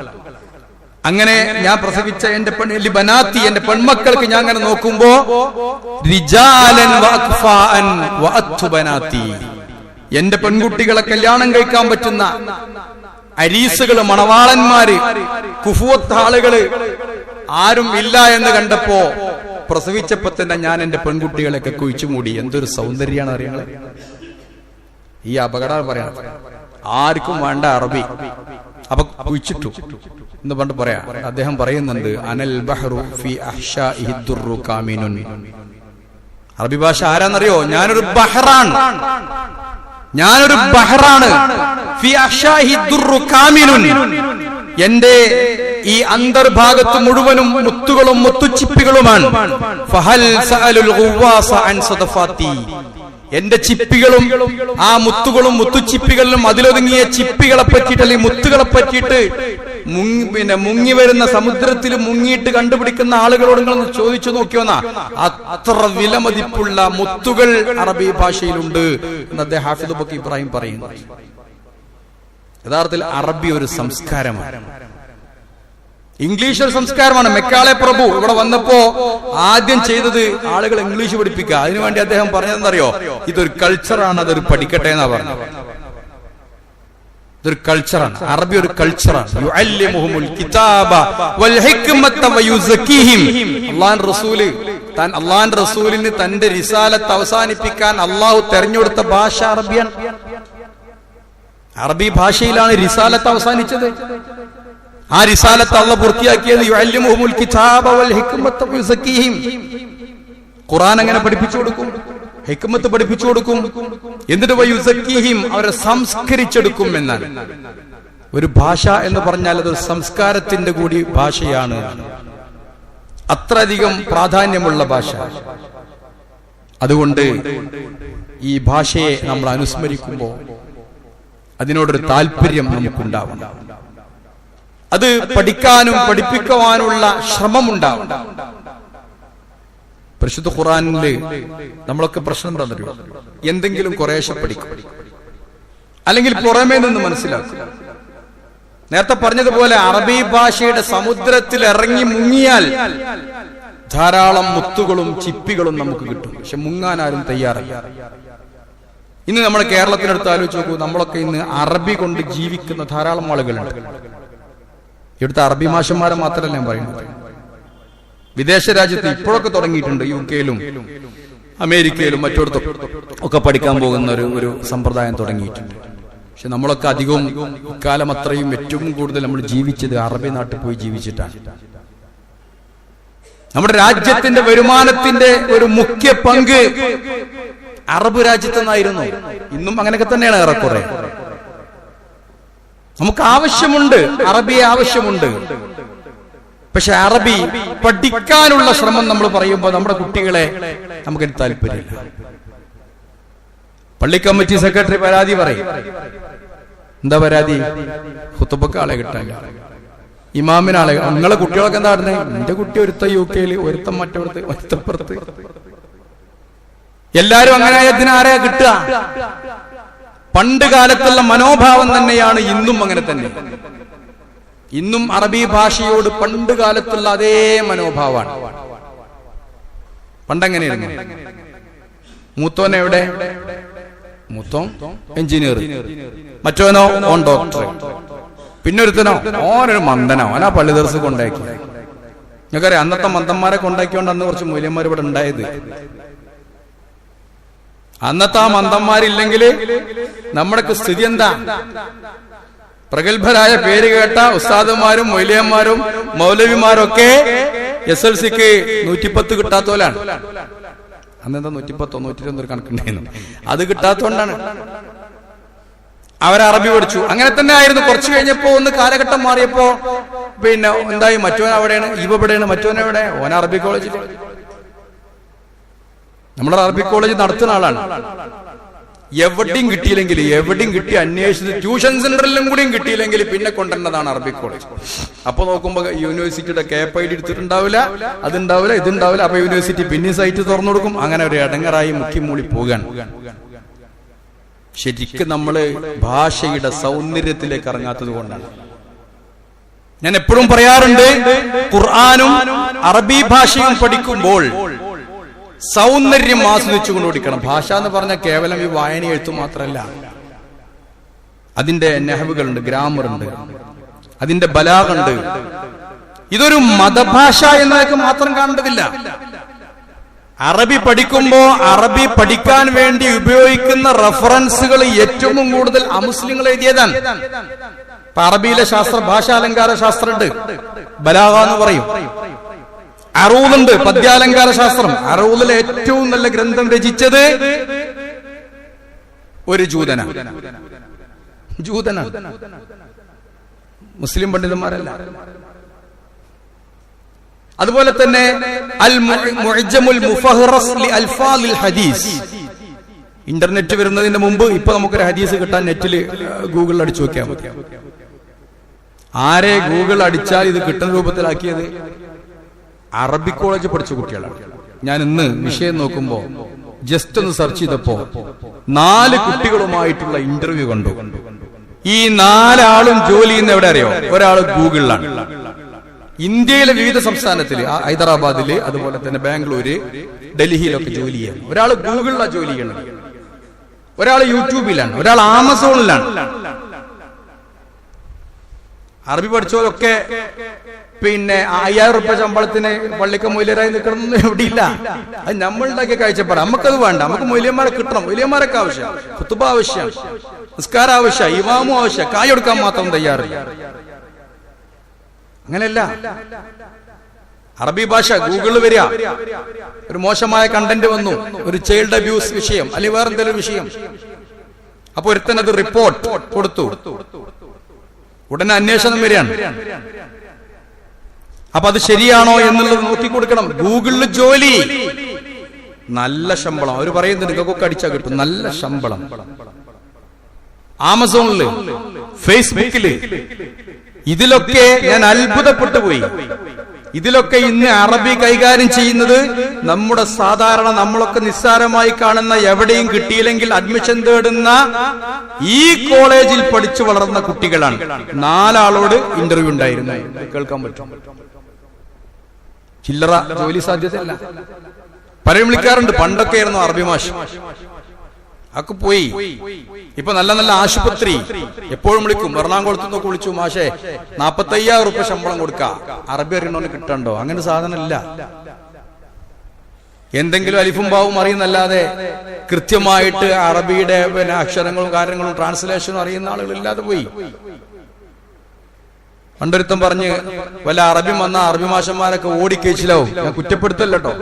അങ്ങനെ ഞാൻ പ്രസവിച്ച എന്റെ ബനാത്തി, എന്റെ പെൺമക്കൾക്ക് ഞാൻ അങ്ങനെ നോക്കുമ്പോ റിജാലൻ വഅഖ്ഫാഅൻ വഅത്തു ബനാത്തി, എന്റെ പെൺകുട്ടികളെ കല്യാണം കഴിക്കാൻ പറ്റുന്ന അരീസുകള്, മണവാളന്മാര്, കുഫുവത്ത് ആളുകള് ആരും ഇല്ല എന്ന് കണ്ടപ്പോ പ്രസവിച്ചപ്പോ തന്നെ ഞാൻ എന്റെ പെൺകുട്ടികളെയൊക്കെ കുഴിച്ചു മൂടി. എന്തൊരു സൗന്ദര്യാണ് അറിയണത്. ഈ അപകടം പറയണം, ആർക്കും വേണ്ട അറബി. അപ്പൊ കുഴിച്ചിട്ടു എന്ന് പണ്ട് പറയാം. അദ്ദേഹം പറയുന്നുണ്ട്, അനൽ ബഹ്റു ഫി അഹ്ശാഇഹി ദുർറു കാമിനുൻ. അറബി ഭാഷ ആരാന്നറിയോ? ഞാനൊരു ബഹ്റാണ്, ഞാനൊരു ബഹ്റാണ്. ഫി അഹ്ശാഇഹി ദുർറു കാമിനുൻ. എന്റെ ഈ അന്തർഭാഗത്ത് മുഴുവനും മുത്തുകളും മുത്തുച്ചിപ്പികളുമാണ്. ഫഹൽ സഅലുൽ ഗുവാസ അൻ സദഫാത്തി. എന്റെ ചിപ്പികളും ആ മുത്തുകളും മുത്തുച്ചിപ്പികളിലും അതിലൊതുങ്ങിയ ചിപ്പികളെ പറ്റിയിട്ട്, അല്ലെങ്കിൽ മുത്തുകളെ പറ്റിയിട്ട് മുങ്ങി വരുന്ന സമുദ്രത്തിൽ മുങ്ങിയിട്ട് കണ്ടുപിടിക്കുന്ന ആളുകളോട് നിങ്ങളൊന്ന് ചോദിച്ചു നോക്കിയോന്നാ, അത്ര വിലമതിപ്പുള്ള മുത്തുകൾ അറബി ഭാഷയിലുണ്ട് എന്ന് അദ്ദേഹം ഹാഫിദ് ബക്കി ഇബ്രാഹിം പറയുന്നു. യഥാർത്ഥത്തിൽ അറബി ഒരു സംസ്കാരമാണ്, ഇംഗ്ലീഷ് ഒരു സംസ്കാരമാണ്. മെക്കാളെ പ്രഭു ഇവിടെ വന്നപ്പോ ആദ്യം ചെയ്തത് ആളുകൾ ഇംഗ്ലീഷ് പഠിപ്പിക്കുക. അതിനുവേണ്ടി അദ്ദേഹം പറഞ്ഞതെന്നറിയോ? ഇതൊരു കൾച്ചറാണ്, അതൊരു പഠിക്കട്ടെ എന്നാ പറഞ്ഞത്. ഇതൊരു കൾച്ചറാണ്, അറബി ഒരു കൾച്ചറാണ്. യുഅല്ലിമുഹുൽ കിതാബ വൽ ഹിക്മത വയുസക്കിഹിം. അല്ലാഹുവിന്റെ റസൂലിന് തന്റെ റിസാലത്ത് അവസാനിപ്പിക്കാൻ അള്ളാഹു തെരഞ്ഞെടുത്ത ഭാഷ അറബിയാണ്. അറബി ഭാഷയിലാണ് റിസാലത്ത് അവസാനിച്ചത്. ആ റിസാലത്ത് അള്ളാഹു പൂർത്തിയാക്കിയത് യുഅല്ലിമുഹുൽ കിതാബ വൽ ഹിക്മത വയുസക്കിഹിം. ഖുർആൻ അങ്ങനെ പഠിപ്പിച്ചു കൊടുക്കും, ഹിക്മത്ത് പഠിപ്പിച്ചു കൊടുക്കും. എന്നിട്ട് വയുസക്കിഹിം, അവരെ സംസ്കരിച്ചെടുക്കും എന്നാണ്. ഒരു ഭാഷ എന്ന് പറഞ്ഞാൽ അത് സംസ്കാരത്തിന്റെ കൂടി ഭാഷയാണ്. അത്രയധികം പ്രാധാന്യമുള്ള ഭാഷ. അതുകൊണ്ട് ഈ ഭാഷയെ നമ്മൾ അനുസ്മരിക്കുമ്പോൾ അതിനോടൊരു താല്പര്യം നമുക്കുണ്ടാവണം. അത് പഠിക്കാനും പഠിപ്പിക്കുവാനുള്ള ശ്രമമുണ്ടാവും. പരിശുദ്ധ ഖുർആനില് നമ്മളൊക്കെ പ്രശ്നം തന്നിട്ടുണ്ട്. എന്തെങ്കിലും കുറേശ്ശെ പഠിക്കും, അല്ലെങ്കിൽ പുറമേ നിന്ന് മനസ്സിലാക്കും. നേരത്തെ പറഞ്ഞതുപോലെ അറബി ഭാഷയുടെ സമുദ്രത്തിൽ ഇറങ്ങി മുങ്ങിയാൽ ധാരാളം മുത്തുകളും ചിപ്പികളും നമുക്ക് കിട്ടും. പക്ഷെ മുങ്ങാൻ ആരും തയ്യാറല്ല. ഇന്ന് നമ്മുടെ കേരളത്തിനടുത്ത് ആലോചിച്ച് നോക്കൂ, നമ്മളൊക്കെ ഇന്ന് അറബി കൊണ്ട് ജീവിക്കുന്ന ധാരാളം ആളുകളുണ്ട്. ഇവിടുത്തെ അറബി മാഷന്മാരെ മാത്രമല്ല ഞാൻ പറയുന്നത്, വിദേശ രാജ്യത്ത് ഇപ്പോഴൊക്കെ തുടങ്ങിയിട്ടുണ്ട്. UK-ലും അമേരിക്കയിലും മറ്റിടത്തും ഒക്കെ പഠിക്കാൻ പോകുന്ന ഒരു സമ്പ്രദായം തുടങ്ങിയിട്ടുണ്ട്. പക്ഷെ നമ്മളൊക്കെ അധികവും ഇക്കാലം അത്രയും ഏറ്റവും കൂടുതൽ നമ്മൾ ജീവിച്ചത് അറബി നാട്ടിൽ പോയി ജീവിച്ചിട്ടാണ്. നമ്മുടെ രാജ്യത്തിന്റെ വരുമാനത്തിന്റെ ഒരു മുഖ്യ പങ്ക് അറബ് രാജ്യത്തു നിന്നായിരുന്നു. ഇന്നും അങ്ങനെയൊക്കെ തന്നെയാണ് ഏറെക്കുറെ. നമുക്ക് ആവശ്യമുണ്ട്, അറബിയെ ആവശ്യമുണ്ട്. പക്ഷെ അറബി പഠിക്കാനുള്ള ശ്രമം നമ്മൾ പറയുമ്പോൾ നമ്മുടെ കുട്ടികളെ നമുക്കൊരു താല്പര്യമില്ല. പള്ളി കമ്മിറ്റി സെക്രട്ടറി പരാതി പറയും. എന്താ പരാതി? ഖുതുബക്ക് ആളെ കിട്ടാനില്ല, ഇമാമിനാളെ. നിങ്ങളെ കുട്ടികളൊക്കെ എന്താ പറയുന്നത്? എന്റെ കുട്ടി ഒരുത്ത UK-ല്, ഒരുത്തം മറ്റൊരുത്ത്, ഒരുത്തപ്പുറത്ത്. എല്ലാരും അങ്ങനെ ആരെയാ കിട്ടുക? പണ്ട് കാലത്തുള്ള മനോഭാവം തന്നെയാണ് ഇന്നും അങ്ങനെ തന്നെ. ഇന്നും അറബി ഭാഷയോട് പണ്ട് കാലത്തുള്ള അതേ മനോഭാവമാണ്. പണ്ടെങ്ങനെയായിരുന്നു? മൂത്തോൻ എവിടെ? മൂത്തോൻ എഞ്ചിനീയർ, മറ്റോനോ ഓൺ ഡോക്ടർ, പിന്നൊരുത്തനോ ഓനൊരു മന്ദനോ, ഓനാ പള്ളി ദിവസം കൊണ്ടാക്കി. നിങ്ങൾക്കറിയാം, അന്നത്തെ മന്ദന്മാരെ കൊണ്ടാക്കിയോണ്ട് അന്ന് കുറച്ച് മൂല്യന്മാർ ഇവിടെ ഉണ്ടായത്. അന്നത്തെ ആ മന്ദന്മാരില്ലെങ്കിൽ നമ്മുടെയൊക്കെ സ്ഥിതി എന്താ? പ്രഗത്ഭരായ പേര് കേട്ട ഉസ്താദുമാരും മൊയ്ലിയന്മാരും മൗലവിമാരൊക്കെ SLC-ക്ക് 110 കിട്ടാത്തോലാണ്. അന്നെന്താ 110 120 കണക്കുണ്ടായിരുന്നു. അത് കിട്ടാത്തോണ്ടാണ് അവർ അറബി പഠിച്ചു. അങ്ങനെ തന്നെ ആയിരുന്നു. കുറച്ച് കഴിഞ്ഞപ്പോ ഒന്ന് കാലഘട്ടം മാറിയപ്പോ പിന്നെ എന്തായി? മറ്റോൻ അവിടെയാണ്, ഇവിടെയാണ്. മറ്റോൻ എവിടെ? ഓൻ അറബി കോളേജിൽ. നമ്മുടെ അറബി കോളേജ് നടത്തുന്ന ആളാണ്. എവിടെയും കിട്ടിയില്ലെങ്കിൽ, എവിടെയും കിട്ടി അന്വേഷിച്ച് ട്യൂഷൻ സെന്ററിലും കൂടിയും കിട്ടിയില്ലെങ്കിൽ പിന്നെ കൊണ്ടുവരുന്നതാണ് അറബി കോളേജ്. അപ്പൊ നോക്കുമ്പോ യൂണിവേഴ്സിറ്റിയുടെ KPID എടുത്തിട്ടുണ്ടാവില്ല, അതുണ്ടാവില്ല, ഇതുണ്ടാവില്ല. അപ്പൊ യൂണിവേഴ്സിറ്റി പിന്നെ സൈറ്റ് തുറന്നു കൊടുക്കും. അങ്ങനെ ഒരു ഇടങ്ങറായി മുക്കി മൂളി പോകാൻ. ശരിക്കും നമ്മള് ഭാഷയുടെ സൗന്ദര്യത്തിലേക്ക് ഇറങ്ങാത്തത് കൊണ്ടാണ്. ഞാൻ എപ്പോഴും പറയാറുണ്ട്, ഖുർആനും അറബി ഭാഷയും പഠിക്കുമ്പോൾ സൗന്ദര്യം ആസ്വദിച്ചുകൊണ്ട് പഠിക്കണം. ഭാഷ എന്ന് പറഞ്ഞാൽ കേവലം ഈ വായന എഴുത്തു മാത്രമല്ല. അതിന്റെ നഹ്വുകളുണ്ട്, ഗ്രാമർ ഉണ്ട്, അതിന്റെ ബലാഗുണ്ട്. ഇതൊരു മതഭാഷ എന്നതൊക്കെ മാത്രം കാണേണ്ടതില്ല. അറബി പഠിക്കുമ്പോ അറബി പഠിക്കാൻ വേണ്ടി ഉപയോഗിക്കുന്ന റഫറൻസുകൾ ഏറ്റവും കൂടുതൽ അമുസ്ലിങ്ങൾ എഴുതിയതാണ്. ഇപ്പൊ അറബിയിലെ ശാസ്ത്രം ഭാഷാലങ്കാര ശാസ്ത്രമുണ്ട്, ബലാഗ എന്ന് പറയും. അറൂദുണ്ട്, പദ്യാലങ്കാര ശാസ്ത്രം. അറൂദിലെ ഏറ്റവും നല്ല ഗ്രന്ഥം രചിച്ചത് ഒരു ജൂതന. മുസ്ലിം പണ്ഡിതന്മാരല്ല. അതുപോലെ തന്നെ അൽ മുഅ്ജമുൽ മുഫഹ്റസ് ലി അൽഫാദിൽ ഹദീസ്. ഇന്റർനെറ്റ് വരുന്നതിന് മുമ്പ് ഇപ്പൊ നമുക്കൊരു ഹദീസ് കിട്ടാൻ നെറ്റിൽ ഗൂഗിളിൽ അടിച്ചു നോക്കിയാൽ മതി. ആരെ ഗൂഗിൾ അടിച്ചാൽ ഇത് കിട്ടുന്ന രൂപത്തിലാക്കിയത്? അറബി കോളേജ് പഠിച്ച കുട്ടികളാണ്. ഞാൻ ഇന്ന് വിഷയം നോക്കുമ്പോ ജസ്റ്റ് ഒന്ന് സെർച്ച് ചെയ്തപ്പോ 4 കുട്ടികളുമായിട്ടുള്ള ഇന്റർവ്യൂ കണ്ടു. ഈ 4 ആളും ജോലി ചെയ്യുന്ന എവിടെ അറിയോ? ഒരാള് ഗൂഗിളിലാണ്. ഇന്ത്യയിലെ വിവിധ സംസ്ഥാനത്തില്, ഹൈദരാബാദില്, അതുപോലെ തന്നെ ബാംഗ്ലൂര്, ഡൽഹിയിലൊക്കെ ജോലി ചെയ്യാൻ. ഒരാൾ ഗൂഗിളിലാണ് ജോലി ചെയ്യണത്, ഒരാൾ യൂട്യൂബിലാണ്, ഒരാൾ ആമസോണിലാണ്. അറബി പഠിച്ചവരൊക്കെ പിന്നെ 5000 രൂപ ശമ്പളത്തിന് പള്ളിക്ക് മൊയ്ലിയരായി നിൽക്കണം എവിടെയില്ല. അത് നമ്മളുണ്ടാക്കിയ കാഴ്ചപ്പാട്. നമുക്കത് വേണ്ട. നമുക്ക് മൊയ്ലിയന്മാരെ കിട്ടണം. മൊയ്ലിയന്മാരൊക്കെ ആവശ്യം, ഖുതുബ ആവശ്യം, നിസ്കാരം ആവശ്യം, ഇമാമും ആവശ്യം. കായ് കൊടുക്കാൻ മാത്രം തയ്യാറില്ല. അങ്ങനെയല്ല. അറബി ഭാഷ ഗൂഗിളിൽ വരിക, ഒരു മോശമായ കണ്ടന്റ് വന്നു, ഒരു ചൈൽഡ് അബ്യൂസ് വിഷയം അല്ലെങ്കിൽ വേറെ എന്തെങ്കിലും വിഷയം, അപ്പൊ ഒരുത്തനത് റിപ്പോർട്ട് കൊടുത്തു, ഉടനെ അന്വേഷണം വരികയാണ്. അപ്പൊ അത് ശരിയാണോ എന്നുള്ളത് നോക്കിക്കൊടുക്കണം. ഗൂഗിളിൽ ജോലി, നല്ല ശമ്പളം. അവർ പറയുന്നത് നിങ്ങൾക്കൊക്കെ അടിച്ചാൽ കിട്ടും, നല്ല ശമ്പളം. ആമസോണില്, ഫേസ്ബുക്കില്, ഇതിലൊക്കെ ഞാൻ അത്ഭുതപ്പെട്ടു പോയി. ഇതിലൊക്കെ ഇന്ന് അറബി കൈകാര്യം ചെയ്യുന്നത് നമ്മുടെ സാധാരണ നമ്മളൊക്കെ നിസ്സാരമായി കാണുന്ന എവിടെയും കിട്ടിയില്ലെങ്കിൽ അഡ്മിഷൻ തേടുന്ന ഈ കോളേജിൽ പഠിച്ചു വളർന്ന കുട്ടികളാണ്. 4 ആളോട് ഇന്റർവ്യൂ ഉണ്ടായിരുന്നു. കേൾക്കാൻ പറ്റും. ചില്ലറ ജോലി സാധ്യതയല്ല. പലരും വിളിക്കാറുണ്ട്, പണ്ടൊക്കെ ആയിരുന്നു അറബി മാഷ്, ഒക്കെ പോയി. ഇപ്പൊ നല്ല നല്ല ആശുപത്രി എപ്പോഴും വിളിക്കും. എറണാകുളത്ത് നിന്നൊക്കെ വിളിച്ചു, മാഷേ 45,000 റുപ്യ ശമ്പളം കൊടുക്ക, അറബി അറിയണോന്ന് കിട്ടണ്ടോ? അങ്ങനെ സാധനം ഇല്ല. എന്തെങ്കിലും അലിഫും ബാവും അറിയുന്നല്ലാതെ കൃത്യമായിട്ട് അറബിയുടെ അക്ഷരങ്ങളും കാര്യങ്ങളും ട്രാൻസ്ലേഷനും അറിയുന്ന ആളുകളില്ലാതെ പോയി. പണ്ടൊരുത്തം പറഞ്ഞ് വല്ല അറബി വന്ന അറബി മാഷന്മാരൊക്കെ ഓടിക്കേച്ചിലാവും. ഞാൻ കുറ്റപ്പെടുത്തല്ലോ.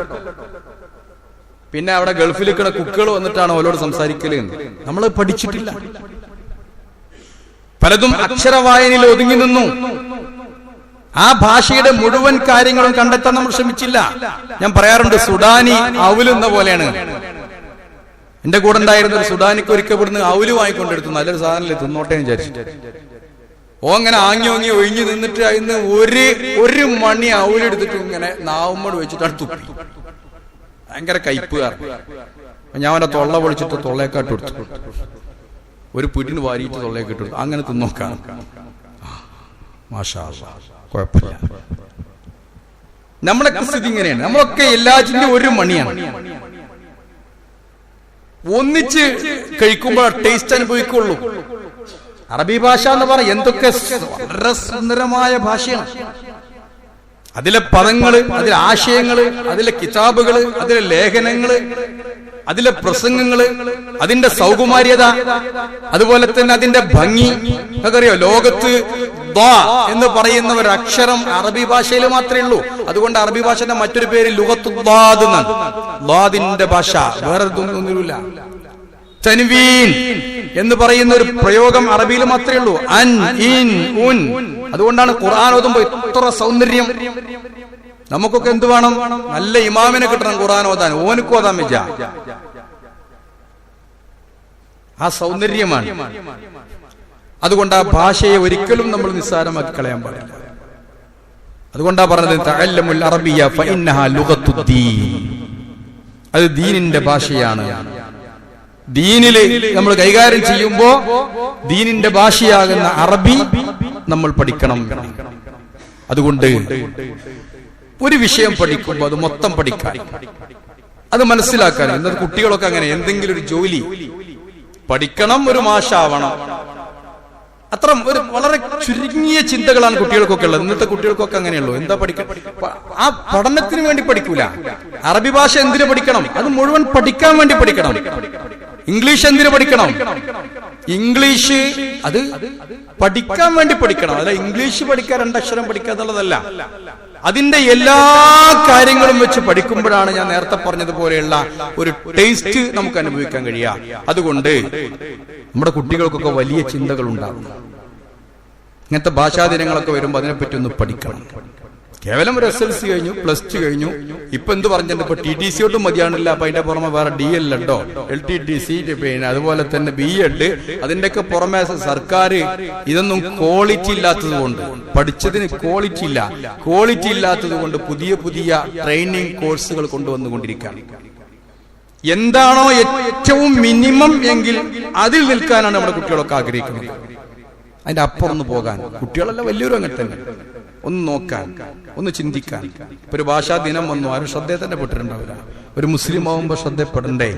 പിന്നെ അവിടെ ഗൾഫിൽ നിൽക്കുന്ന കുക്കുകൾ വന്നിട്ടാണ് അവരോട് സംസാരിക്കല്. നമ്മൾ പഠിച്ചിട്ടില്ല. പലതും അക്ഷരവായനയിൽ ഒതുങ്ങി നിന്നു. ആ ഭാഷയുടെ മുഴുവൻ കാര്യങ്ങളും കണ്ടെത്താൻ നമ്മൾ ശ്രമിച്ചില്ല. ഞാൻ പറയാറുണ്ട്, സുഡാനി ഔലുന്ന പോലെയാണ്. എന്റെ കൂടെ ഉണ്ടായിരുന്ന ഒരു സുഡാനിക്ക് ഒരിക്കൽ ഇവിടുന്ന് ഔല് വാങ്ങിക്കൊണ്ടെടുത്തു. നല്ലൊരു സാധനല്ലേ, തിന്നോട്ടെ എന്ന് വിചാരിച്ചു. അങ്ങനെ ആങ്ങി ഓങ്ങി ഒഴിഞ്ഞു നിന്നിട്ട് അതിന് ഒരു മണി ഔലെടുത്തിട്ട് ഇങ്ങനെ നാവുമ്മോട് വെച്ചിട്ടാണ് തുപ്പി. ഭയങ്കര കയ്പുകാർ. ഞാൻ അവന്റെ തൊള്ള പൊളിച്ചിട്ട് തൊള്ളേക്കാട്ട് കൊടുത്തു. ഒരു പിടിന് വാരിയിട്ട് തൊള്ളേക്കിട്ട് കൊടുത്തു. അങ്ങനെ തിന്നോക്കാം. മാഷാ അല്ലാഹ്, കുഴപ്പമില്ല. നമ്മുടെ സ്ഥിതി ഇങ്ങനെയാണ്. നമ്മളൊക്കെ എല്ലാറ്റിന്റെയും ഒരു മണിയാണ്. ഒന്നിച്ച് കഴിക്കുമ്പോൾ ടേസ്റ്റ് അനുഭവിക്കുള്ളൂ. അറബി ഭാഷ എന്ന് പറഞ്ഞാൽ എന്തൊക്കെ വളരെ സുന്ദരമായ ഭാഷയാണ്. അതിലെ പദങ്ങള്, അതിലെ ആശയങ്ങള്, അതിലെ കിതാബുകള്, അതിലെ ലേഖനങ്ങള്, അതിലെ പ്രസംഗങ്ങള്, അതിന്റെ സൗകുമാര്യത, അതുപോലെ തന്നെ അതിന്റെ ഭംഗി. നമുക്കറിയോ, ലോകത്ത് ദ്വാ എന്ന് പറയുന്ന ഒരു അക്ഷരം അറബി ഭാഷയിൽ മാത്രമേ ഉള്ളൂ. അതുകൊണ്ട് അറബി ഭാഷയുടെ മറ്റൊരു പേര് ലുഗത്തു ദ്വാദ് എന്നാണ്. ദ്വാദിന്റെ ഭാഷ, വേറെ ഒന്നുമില്ല. തൻവീൻ എന്ന് പറയുന്ന ഒരു പ്രയോഗം അറബിയിൽ മാത്രമേ ഉള്ളൂ. അൻ, ഇൻ, ഉൻ. അതുകൊണ്ടാണ് ഖുർആൻ ഓതുമ്പോ ഇത്ര സൗന്ദര്യം. നമുക്കൊക്കെ എന്ത് വേണം? നല്ല ഇമാമിനെ കിട്ടണം ഖുർആൻ ഓതാൻ. ഓനക്ക് ഓതാൻ വെച്ച ആ സൗന്ദര്യമാണ്. അതുകൊണ്ട് ആ ഭാഷയെ ഒരിക്കലും നമ്മൾ നിസ്സാരമാക്കി കളയാൻ പാടില്ല. അതുകൊണ്ടാ പറഞ്ഞത് തഅല്ലമുൽ അറബിയ ഫഇന്നഹാ ലുഗത്തുദ്ദീൻ. അത് ദീനിന്റെ ഭാഷയാണ്. ദീനില് നമ്മൾ കൈകാര്യം ചെയ്യുമ്പോ ദീനിന്റെ ഭാഷയാകുന്ന അറബി നമ്മൾ പഠിക്കണം. അതുകൊണ്ട് ഒരു വിഷയം പഠിക്കുമ്പോൾ അത് മൊത്തം പഠിക്കാൻ, അത് മനസ്സിലാക്കാൻ. ഇന്നത്തെ കുട്ടികളൊക്കെ അങ്ങനെ എന്തെങ്കിലും ഒരു ജോലി പഠിക്കണം, ഒരു മാഷാവണം, അത്ര ഒരു വളരെ ചുരുങ്ങിയ ചിന്തകളാണ് കുട്ടികൾക്കൊക്കെ ഉള്ളത്. ഇന്നത്തെ കുട്ടികൾക്കൊക്കെ അങ്ങനെയുള്ളൂ. എന്താ പഠിക്കാൻ? ആ പഠനത്തിന് വേണ്ടി പഠിക്കൂല. അറബി ഭാഷ എന്തിനു പഠിക്കണം? അത് മുഴുവൻ പഠിക്കാൻ വേണ്ടി പഠിക്കണം. ഇംഗ്ലീഷ് എന്തിനു പഠിക്കണം? ഇംഗ്ലീഷ് അത് പഠിക്കാൻ വേണ്ടി പഠിക്കണം. അല്ല ഇംഗ്ലീഷ് പഠിക്കാൻ 2 അക്ഷരം പഠിക്കുക എന്നുള്ളതല്ല. അതിന്റെ എല്ലാ കാര്യങ്ങളും വെച്ച് പഠിക്കുമ്പോഴാണ് ഞാൻ നേരത്തെ പറഞ്ഞതുപോലെയുള്ള ഒരു ടേസ്റ്റ് നമുക്ക് അനുഭവിക്കാൻ കഴിയുക. അതുകൊണ്ട് നമ്മുടെ കുട്ടികൾക്കൊക്കെ വലിയ ചിന്തകൾ ഉണ്ടാകും. ഇങ്ങനത്തെ ഭാഷാദിനങ്ങളൊക്കെ വരുമ്പോൾ അതിനെപ്പറ്റി ഒന്ന് പഠിക്കണം. കേവലം ഒരു SLC കഴിഞ്ഞു, +2 കഴിഞ്ഞു, ഇപ്പൊ എന്ത് പറഞ്ഞിട്ടുണ്ട്? ഇപ്പൊ TTC ഒട്ടും മതിയാണില്ല. അപ്പൊ അതിന്റെ പുറമെ വേറെ DL ഉണ്ടോ, LTTC, പിന്നെ അതുപോലെ തന്നെ BEd, അതിന്റെയൊക്കെ പുറമെ സർക്കാർ ഇതൊന്നും ക്വാളിറ്റി ഇല്ലാത്തത് കൊണ്ട്, പഠിച്ചതിന് ക്വാളിറ്റി ഇല്ല, ക്വാളിറ്റി ഇല്ലാത്തത് കൊണ്ട് പുതിയ പുതിയ ട്രെയിനിങ് കോഴ്സുകൾ കൊണ്ടുവന്നുകൊണ്ടിരിക്കുകയാണ്. എന്താണോ ഏറ്റവും മിനിമം എങ്കിൽ അതിൽ നിൽക്കാനാണ് നമ്മുടെ കുട്ടികളൊക്കെ ആഗ്രഹിക്കുന്നത്. അതിന്റെ അപ്പുറം ഒന്ന് പോകാൻ കുട്ടികളല്ല, വലിയൊരു അങ്ങനെ തന്നെ ഒന്ന് നോക്കാൻ, ഒന്ന് ചിന്തിക്കാൻ. ഇപ്പൊ ഒരു ഭാഷാ ദിനം വന്നു, ആരും ശ്രദ്ധയെ തന്നെ പെട്ടിട്ടുണ്ടാവില്ല. ഒരു മുസ്ലിം ആവുമ്പോ ശ്രദ്ധപ്പെടണ്ടേ?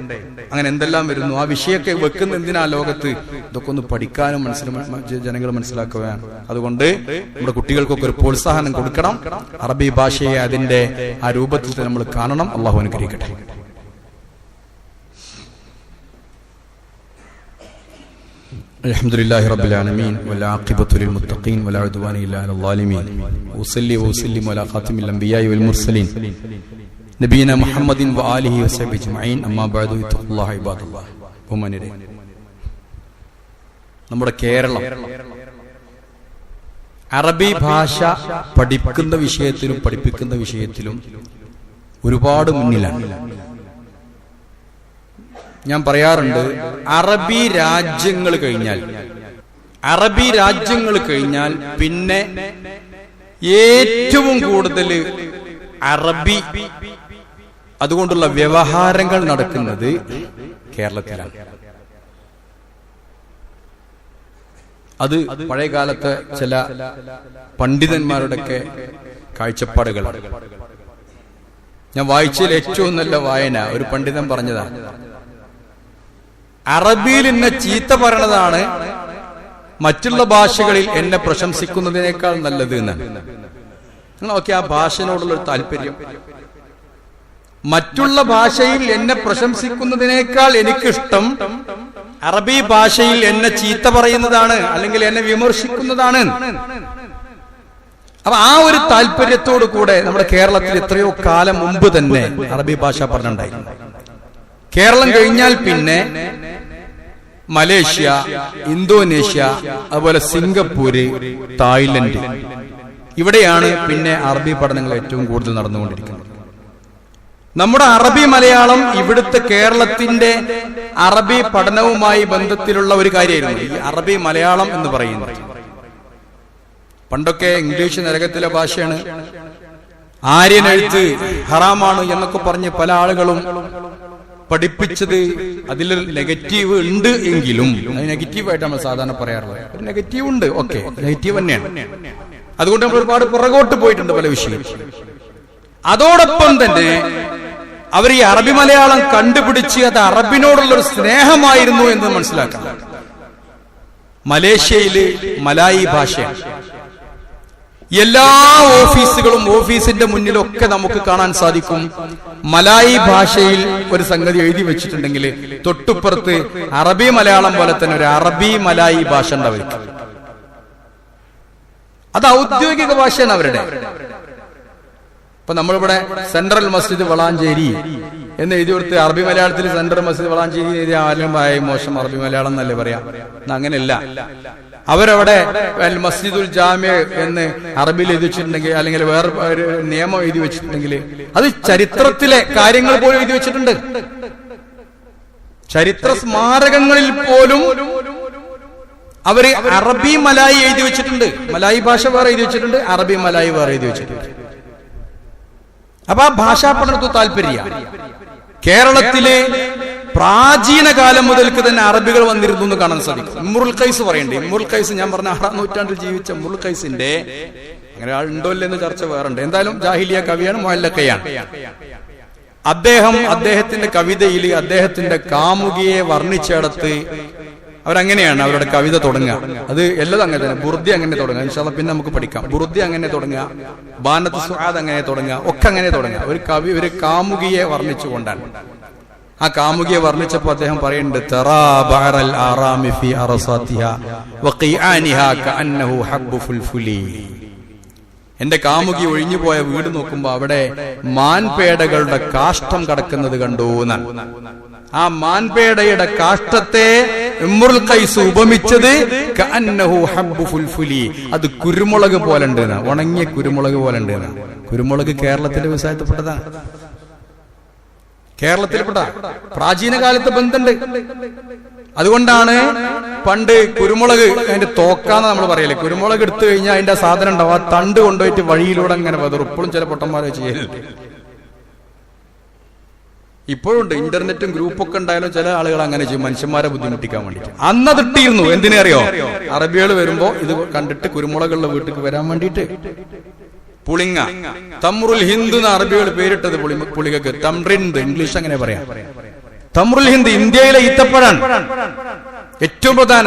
അങ്ങനെ എന്തെല്ലാം വരുന്നു. ആ വിഷയമൊക്കെ വെക്കുന്ന എന്തിനാ ലോകത്ത്? ഇതൊക്കെ ഒന്ന് പഠിക്കാനും ജനങ്ങൾ മനസ്സിലാക്കുകയാണ്. അതുകൊണ്ട് നമ്മുടെ കുട്ടികൾക്കൊക്കെ ഒരു പ്രോത്സാഹനം കൊടുക്കണം. അറബി ഭാഷയെ അതിന്റെ ആ രൂപത്തിൽ നമ്മൾ കാണണം. അള്ളാഹു അനുഗ്രഹിക്കട്ടെ. അൽഹംദുലില്ലാഹി റബ്ബിൽ ആലമീൻ വൽ ആഖിബത്തു ലിൽ മുത്തഖീൻ വലാ ഉദ്വാന ഇല്ലാ അലൽ ളാലിമീൻ വസല്ലി വസല്ലിം അലാ ഖാതിമിൽ അംബിയാഇ വൽ മുർസലീൻ നബിയിന മുഹമ്മദിൻ വആലിഹി വസഹ്ബിഹി അജ്മഈൻ. അമ്മാ ബഅദു ഇത്തഖുല്ലാഹ ഇബാദല്ലാഹ്. ബഹുമാന്യരെ, നമ്മുടെ കേരളം അറബി ഭാഷ പഠിക്കുന്ന വിഷയത്തിലും പഠിപ്പിക്കുന്ന വിഷയത്തിലും ഒരുപാട് മുന്നിലാണ്. ഞാൻ പറയാറുണ്ട്, അറബി രാജ്യങ്ങൾ കഴിഞ്ഞാൽ പിന്നെ ഏറ്റവും കൂടുതൽ അറബി അതുകൊണ്ടുള്ള വ്യവഹാരങ്ങൾ നടക്കുന്നത് കേരളത്തിലാണ്. അത് പഴയകാലത്തെ ചില പണ്ഡിതന്മാരുടെയൊക്കെ കാഴ്ചപ്പാടുകളാണ്. ഞാൻ വായിച്ചതിൽ ഏറ്റവും നല്ല വായന ഒരു പണ്ഡിതൻ പറഞ്ഞതാണ്, അറബിയിൽ എന്നെ ചീത്ത പറയണതാണ് മറ്റുള്ള ഭാഷകളിൽ എന്നെ പ്രശംസിക്കുന്നതിനേക്കാൾ നല്ലത് എന്നാണ്. നിങ്ങളൊക്കെ ആ ഭാഷയോടുള്ള ഒരു താല്പര്യം, മറ്റുള്ള ഭാഷയിൽ എന്നെ പ്രശംസിക്കുന്നതിനേക്കാൾ എനിക്കിഷ്ടം അറബി ഭാഷയിൽ എന്നെ ചീത്ത പറയുന്നതാണ്, അല്ലെങ്കിൽ എന്നെ വിമർശിക്കുന്നതാണ്. അപ്പൊ ആ ഒരു താല്പര്യത്തോടു കൂടെ നമ്മുടെ കേരളത്തിൽ എത്രയോ കാലം മുമ്പ് തന്നെ അറബി ഭാഷ പഠനമുണ്ടായിരുന്നു. കേരളം കഴിഞ്ഞാൽ പിന്നെ മലേഷ്യ, ഇന്തോനേഷ്യ, അതുപോലെ സിംഗപ്പൂര്, തായ്ലൻഡ്, ഇവിടെയാണ് പിന്നെ അറബി പഠനങ്ങൾ ഏറ്റവും കൂടുതൽ നടന്നുകൊണ്ടിരിക്കുന്നത്. നമ്മുടെ അറബി മലയാളം ഇവിടുത്തെ കേരളത്തിന്റെ അറബി പഠനവുമായി ബന്ധത്തിലുള്ള ഒരു കാര്യമായിരുന്നു ഈ അറബി മലയാളം എന്ന് പറയുന്നത്. പണ്ടൊക്കെ ഇംഗ്ലീഷ് നരകത്തിലെ ഭാഷയാണ്, ആര്യൻ എഴുത്ത് ഹറാമാണ് എന്നൊക്കെ പറഞ്ഞ് പല ആളുകളും പഠിപ്പിച്ചത്. അതിൽ നെഗറ്റീവ് ഉണ്ട് എങ്കിലും, അത് നെഗറ്റീവായിട്ട് നമ്മൾ സാധാരണ പറയാറുള്ളത്, ഒരു നെഗറ്റീവ് ഉണ്ട്, ഓക്കെ, നെഗറ്റീവ് തന്നെയാണ്. അതുകൊണ്ട് നമ്മൾ ഒരുപാട് പുറകോട്ട് പോയിട്ടുണ്ട് പല വിഷയം. അതോടൊപ്പം തന്നെ അവർ ഈ അറബി മലയാളം കണ്ടുപിടിച്ച് അത് അറബിനോടുള്ളൊരു സ്നേഹമായിരുന്നു എന്ന് മനസ്സിലാക്കണം. മലേഷ്യയില് മലായി ഭാഷയാണ്. എല്ലാ ഓഫീസുകളും ഓഫീസിന്റെ മുന്നിലൊക്കെ നമുക്ക് കാണാൻ സാധിക്കും മലായി ഭാഷയിൽ ഒരു സംഗതി എഴുതി വെച്ചിട്ടുണ്ടെങ്കിൽ തൊട്ടുപ്പുറത്ത് അറബി മലയാളം പോലെ തന്നെ ഒരു അറബി മലായി ഭാഷ ഉണ്ടാവും. അത് ഔദ്യോഗിക ഭാഷയാണ് അവരുടെ. ഇപ്പൊ നമ്മളിവിടെ സെൻട്രൽ മസ്ജിദ് വളാഞ്ചേരി എന്ന് എഴുതി കൊടുത്ത് അറബി മലയാളത്തിൽ സെൻട്രൽ മസ്ജിദ് വളാഞ്ചേരി എഴുതിയ ആരും മോശം അറബി മലയാളം എന്നല്ലേ പറയാ. അങ്ങനെയല്ല, അവരവിടെ മസ്ജിദുൽ ജാമിഅ എന്ന് അറബിയിൽ എഴുതി വെച്ചിട്ടുണ്ടെങ്കിൽ, അല്ലെങ്കിൽ വേറെ ഒരു നിയമം എഴുതി വെച്ചിട്ടുണ്ടെങ്കിൽ അത് ചരിത്രത്തിലെ കാര്യങ്ങൾ പോലും എഴുതി വെച്ചിട്ടുണ്ട്. ചരിത്ര സ്മാരകങ്ങളിൽ പോലും അവര് അറബി മലായി എഴുതി വെച്ചിട്ടുണ്ട്. മലായി ഭാഷ വേറെ എഴുതി വെച്ചിട്ടുണ്ട്, അറബി മലായി വേറെ എഴുതി വെച്ചിട്ടുണ്ട്. അപ്പൊ ആ ഭാഷാ പഠനത്തിൽ താല്പര്യ. കേരളത്തിലെ പ്രാചീന കാലം മുതൽക്ക് തന്നെ അറബികൾ വന്നിരുന്നു എന്ന് കാണാൻ സാധിക്കും. ഇമ്രുൽ ഖൈസ് പറയണ്ടേ, ഇമ്രുൽ ഖൈസ് ഞാൻ പറഞ്ഞ 6-ാം നൂറ്റാണ്ടിൽ ജീവിച്ച ഇമ്രുൽ ഖൈസിന്റെ, അങ്ങനെ ആളുണ്ടോ ഇല്ലെന്ന് ചർച്ച വേറുണ്ട്, എന്തായാലും ജാഹിലിയ കവിയാണ്, മുഅല്ലഖയാണ്. അദ്ദേഹത്തിന്റെ കവിതയിൽ അദ്ദേഹത്തിന്റെ കാമുകിയെ വർണ്ണിച്ചിടത്ത് അവരങ്ങനെയാണ് അവരുടെ കവിത തുടങ്ങുക. അത് എല്ലാം അങ്ങനെ തന്നെ. ബുർദി അങ്ങനെ തുടങ്ങുക, ഇൻഷാ അല്ലാഹ് പിന്നെ നമുക്ക് പഠിക്കാം. ബുർദി അങ്ങനെ തുടങ്ങുക, ബാനത്ത് സുആദ് അങ്ങനെ തുടങ്ങുക, ഒക്കെ അങ്ങനെ തുടങ്ങുക. ഒരു കവി ഒരു കാമുകിയെ വർണ്ണിച്ചുകൊണ്ടാണ്. ആ കാമുകിയെ വർണ്ണിച്ചപ്പോൾ അദ്ദേഹം പറയുന്നുണ്ട്, തറാ ബഅറൽ ആറാമി ഫി അറസാതിഹാ വഖിആനിഹാ കഅന്നഹു ഹബ്ബു ഫുൽഫുലി. എന്റെ കാമുകി ഒഴിഞ്ഞുപോയ വീട് നോക്കുമ്പോ അവിടെ മാൻപേടകളുടെ കാഷ്ടം കിടക്കുന്നത് കണ്ടു എന്നാണ്. ആ മാൻപേടയുടെ കാഷ്ടത്തെ ഇമ്രുൽ ഖൈസ് ഉപമിച്ചത് കഅന്നഹു ഹബ്ബു ഫുൽഫുലി, അത് കുരുമുളക് പോലെ ഉണ്ട്, ഉണങ്ങിയ കുരുമുളക് പോലെ ഉണ്ട്. കുരുമുളക് കേരളത്തിന്റെ വ്യവസായത്തിൽപ്പെട്ടതാണ്, കേരളത്തിൽപ്പെട്ട പ്രാചീന കാലത്ത് ബന്ധമുണ്ട്. അതുകൊണ്ടാണ് പണ്ട് കുരുമുളക് അതിന്റെ തോക്കാന്ന് നമ്മൾ പറയല്ലേ, കുരുമുളക് എടുത്തു കഴിഞ്ഞാൽ അതിന്റെ സാധനം ഉണ്ടാവും, ആ തണ്ട് കൊണ്ടുപോയിട്ട് വഴിയിലൂടെ അങ്ങനെ വെതറും. ഇപ്പോഴും ചില പൊട്ടന്മാരെ ചെയ്യലുണ്ട്. ഇപ്പോഴുണ്ട്, ഇന്റർനെറ്റും ഗ്രൂപ്പൊക്കെ ഉണ്ടായാലും ചില ആളുകൾ അങ്ങനെ ചെയ്യും, മനുഷ്യന്മാരെ ബുദ്ധിമുട്ടിക്കാൻ വേണ്ടിയിട്ട്. അന്നത് ഇട്ടിരുന്നു. എന്തിനറിയോ? അറബികൾ വരുമ്പോ ഇത് കണ്ടിട്ട് കുരുമുളകുള്ള വീട്ടിലേക്ക് വരാൻ വേണ്ടിയിട്ട്. പുളിങ്ങ, തമ്രുൽ ഹിന്ദ് എന്ന അറബികൾ പേരിട്ടത് പുളികക്ക്. തമ്രിന്ത് ഇംഗ്ലീഷ് അങ്ങനെ പറയാം. തമ്രുൽ ഹിന്ദ് ഇന്ത്യയിലെ ഈത്തപ്പഴാണ് ഏറ്റവും പ്രധാന.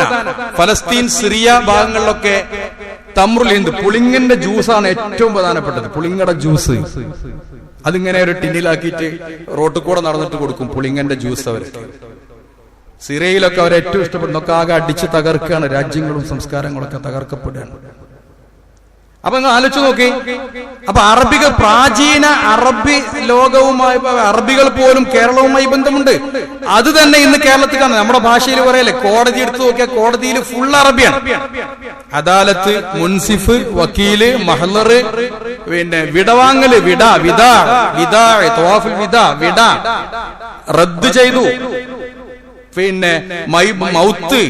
ഫലസ്തീൻ, സിറിയ ഭാഗങ്ങളിലൊക്കെ തമ്രുൽ ഹിന്ദ് പുളിങ്ങന്റെ ജ്യൂസാണ് ഏറ്റവും പ്രധാനപ്പെട്ടത്. പുളിങ്ങയുടെ ജ്യൂസ് അതിങ്ങനെ ഒരു ടിന്നിലാക്കിയിട്ട് റോട്ടിൽ കൂടെ നടന്നിട്ട് കൊടുക്കും, പുളിങ്ങന്റെ ജ്യൂസ്. അവർക്ക് സിറിയയിലൊക്കെ അവർ ഏറ്റവും ഇഷ്ടപ്പെടുന്നൊക്കെ ആകെ അടിച്ച് തകർക്കുകയാണ്, രാജ്യങ്ങളും സംസ്കാരങ്ങളൊക്കെ തകർക്കപ്പെടുകയാണ്. അപ്പൊ നിങ്ങൾ ആലോചിച്ച് നോക്കി. അപ്പൊ അറബികൾ, പ്രാചീന അറബി ലോകവുമായി, അറബികൾ പോലും കേരളവുമായി ബന്ധമുണ്ട്. അത് തന്നെ ഇന്ന് കേരളത്തിൽ കാണുന്നത്. നമ്മുടെ ഭാഷയിൽ പറയല്ലേ, കോടതി എടുത്തു നോക്കിയാൽ കോടതിയിൽ ഫുൾ അറബിയാണ്. അദാലത്ത്, മുൻസിഫ്, വക്കീല്, മഹ്ലറ്, പിന്നെ വിടവാങ്ങല്, വിട റദ്ദ് ചെയ്തു, പിന്നെ മൗത്ത്,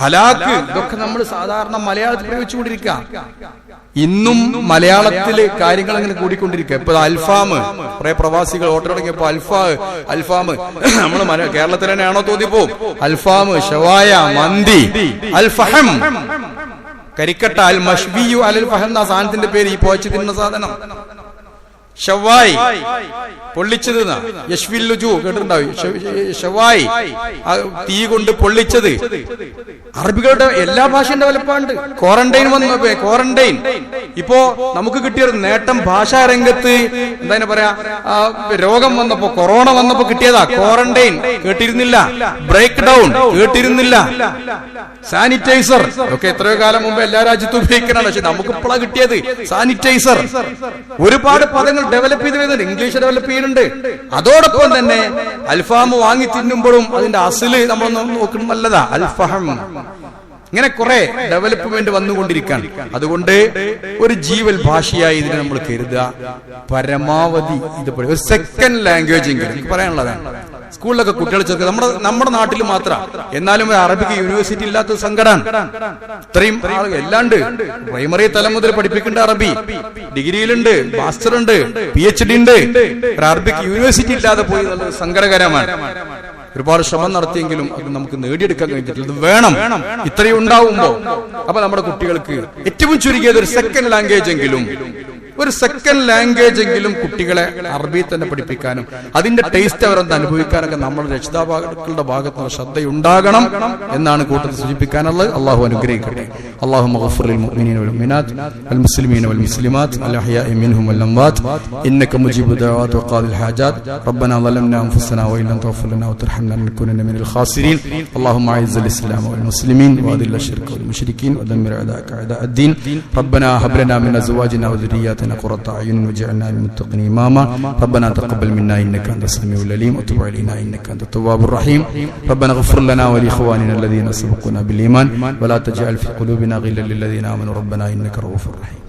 ഹലാക്ക്, ഇതൊക്കെ നമ്മൾ സാധാരണ മലയാളത്തിൽ പ്രയോഗിച്ചുകൊണ്ടിരിക്കുക. ഇന്നും മലയാളത്തില് കാര്യങ്ങൾ അങ്ങനെ കൂടിക്കൊണ്ടിരിക്കുക. ഇപ്പൊ അൽഫാം, കുറെ പ്രവാസികൾ ഓർഡർ തുടങ്ങിയപ്പോ അൽഫാം നമ്മള് കേരളത്തിൽ തന്നെയാണോ തോന്നിപ്പോ? അൽഫാം, ഷവായ, മന്തി, അൽഫഹം, കരിക്കട്ട, അൽ മഷ്വിയു അൽ ഫഹം എന്ന സാധനത്തിന്റെ പേര്. ഈ പോയച്ച് തിന്ന സാധനം ഷവായി, പൊള്ളിച്ചത്, കേട്ടിട്ടുണ്ടാവും. ഷവായി, തീ കൊണ്ട് പൊള്ളിച്ചത്. അറബികളുടെ എല്ലാ ഭാഷയും ഡെവലപ്പാണ്ട്. ക്വാറന്റൈൻ ഇപ്പോ നമുക്ക് കിട്ടിയൊരു നേട്ടം ഭാഷാ രംഗത്ത്. എന്താ പറയാ, രോഗം വന്നപ്പോ, കൊറോണ വന്നപ്പോ കിട്ടിയതാ ക്വാറന്റൈൻ. കേട്ടിരുന്നില്ല. ബ്രേക്ക് ഡൗൺ കേട്ടിരുന്നില്ല. സാനിറ്റൈസർ ഒക്കെ എത്രയോ കാലം മുമ്പ് എല്ലാ രാജ്യത്തും ഉപയോഗിക്കണം. പക്ഷെ നമുക്ക് ഇപ്പോഴാണ് കിട്ടിയത് സാനിറ്റൈസർ. ഒരുപാട് പദങ്ങൾ ഡെവലപ്പ് ചെയ്ത് വരുന്നുണ്ട്. ഇംഗ്ലീഷ് ഡെവലപ്പ് ചെയ്യുന്നുണ്ട്. അതോടൊപ്പം തന്നെ അൽഫാം വാങ്ങി തിന്നുമ്പോഴും അതിന്റെ അസില് നമ്മളൊന്ന് നോക്കണം, നല്ലതാ. അൽഫഹം, ഇങ്ങനെ കുറെ ഡെവലപ്മെന്റ് വന്നുകൊണ്ടിരിക്കുകയാണ്. അതുകൊണ്ട് ഒരു ജീവൽ ഭാഷയായി ഇതിനെ നമ്മൾ കരുതുക. പരമാവധി ഇത് ഒരു സെക്കൻഡ് ലാംഗ്വേജ് എങ്കിലും എനിക്ക് പറയാനുള്ളതാണ്. സ്കൂളിലൊക്കെ കുട്ടികൾ ചേർക്കുക. നമ്മുടെ നാട്ടിൽ മാത്രം. എന്നാലും ഒരു അറബിക്ക് യൂണിവേഴ്സിറ്റി ഇല്ലാത്ത സങ്കടമാണ്. ഇത്രയും ആളുകൾ എല്ലാണ്ട്. പ്രൈമറി തലം മുതൽ പഠിപ്പിക്കേണ്ട അറബി, ഡിഗ്രിയിലുണ്ട്, മാസ്റ്റർ ഉണ്ട്, PhD ഉണ്ട്. ഒരു അറബിക്ക് യൂണിവേഴ്സിറ്റി ഇല്ലാതെ പോയി എന്നുള്ളത് സങ്കടകരമാണ്. ഒരുപാട് ശ്രമം നടത്തിയെങ്കിലും അത് നമുക്ക് നേടിയെടുക്കാൻ കഴിഞ്ഞിട്ടില്ല. ഇത് വേണം. ഇത്രയും ഉണ്ടാവുമ്പോ അപ്പൊ നമ്മുടെ കുട്ടികൾക്ക് ഏറ്റവും ചുരുങ്ങിയത് ഒരു സെക്കൻഡ് ലാംഗ്വേജ് എങ്കിലും കുട്ടികളെ അറബി തന്നെ പഠിപ്പിക്കാനും അതിന്റെ ടേസ്റ്റ് അവരൊന്ന് അനുഭവിക്കാനൊക്കെ നമ്മുടെ രക്ഷിതാക്കളുടെ ഭാഗത്തുനിന്ന് ശ്രദ്ധയുണ്ടാകണം എന്നാണ് കൂട്ടത്തിൽ സൂചിപ്പിക്കാനുള്ളത്. അള്ളാഹു അനുഗ്രഹിക്കട്ടെ. اللهم اغفر للمؤمنين والمؤمنات والمسلمين والمسلمات الأحياء منهم والأموات إنك مجيب الدعوات وقاضي الحاجات. ربنا ظلمنا أنفسنا وإن لم تغفر لنا وترحمنا لنكونن من الخاسرين. اللهم أعز الإسلام والمسلمين وأذل الشرك والمشركين ودمر أعداءك أعداء الدين. ربنا هب لنا من أزواجنا وذرياتنا قرة أعين واجعلنا للمتقين إماما. ربنا تقبل منا إنك أنت السميع العليم وتب علينا إنك أنت التواب الرحيم. ربنا اغفر لنا ولإخواننا الذين سبقونا بالإيمان ولا تجعل في قلوبنا غلا للذين آمنوا ربنا إنك رؤوف رحيم.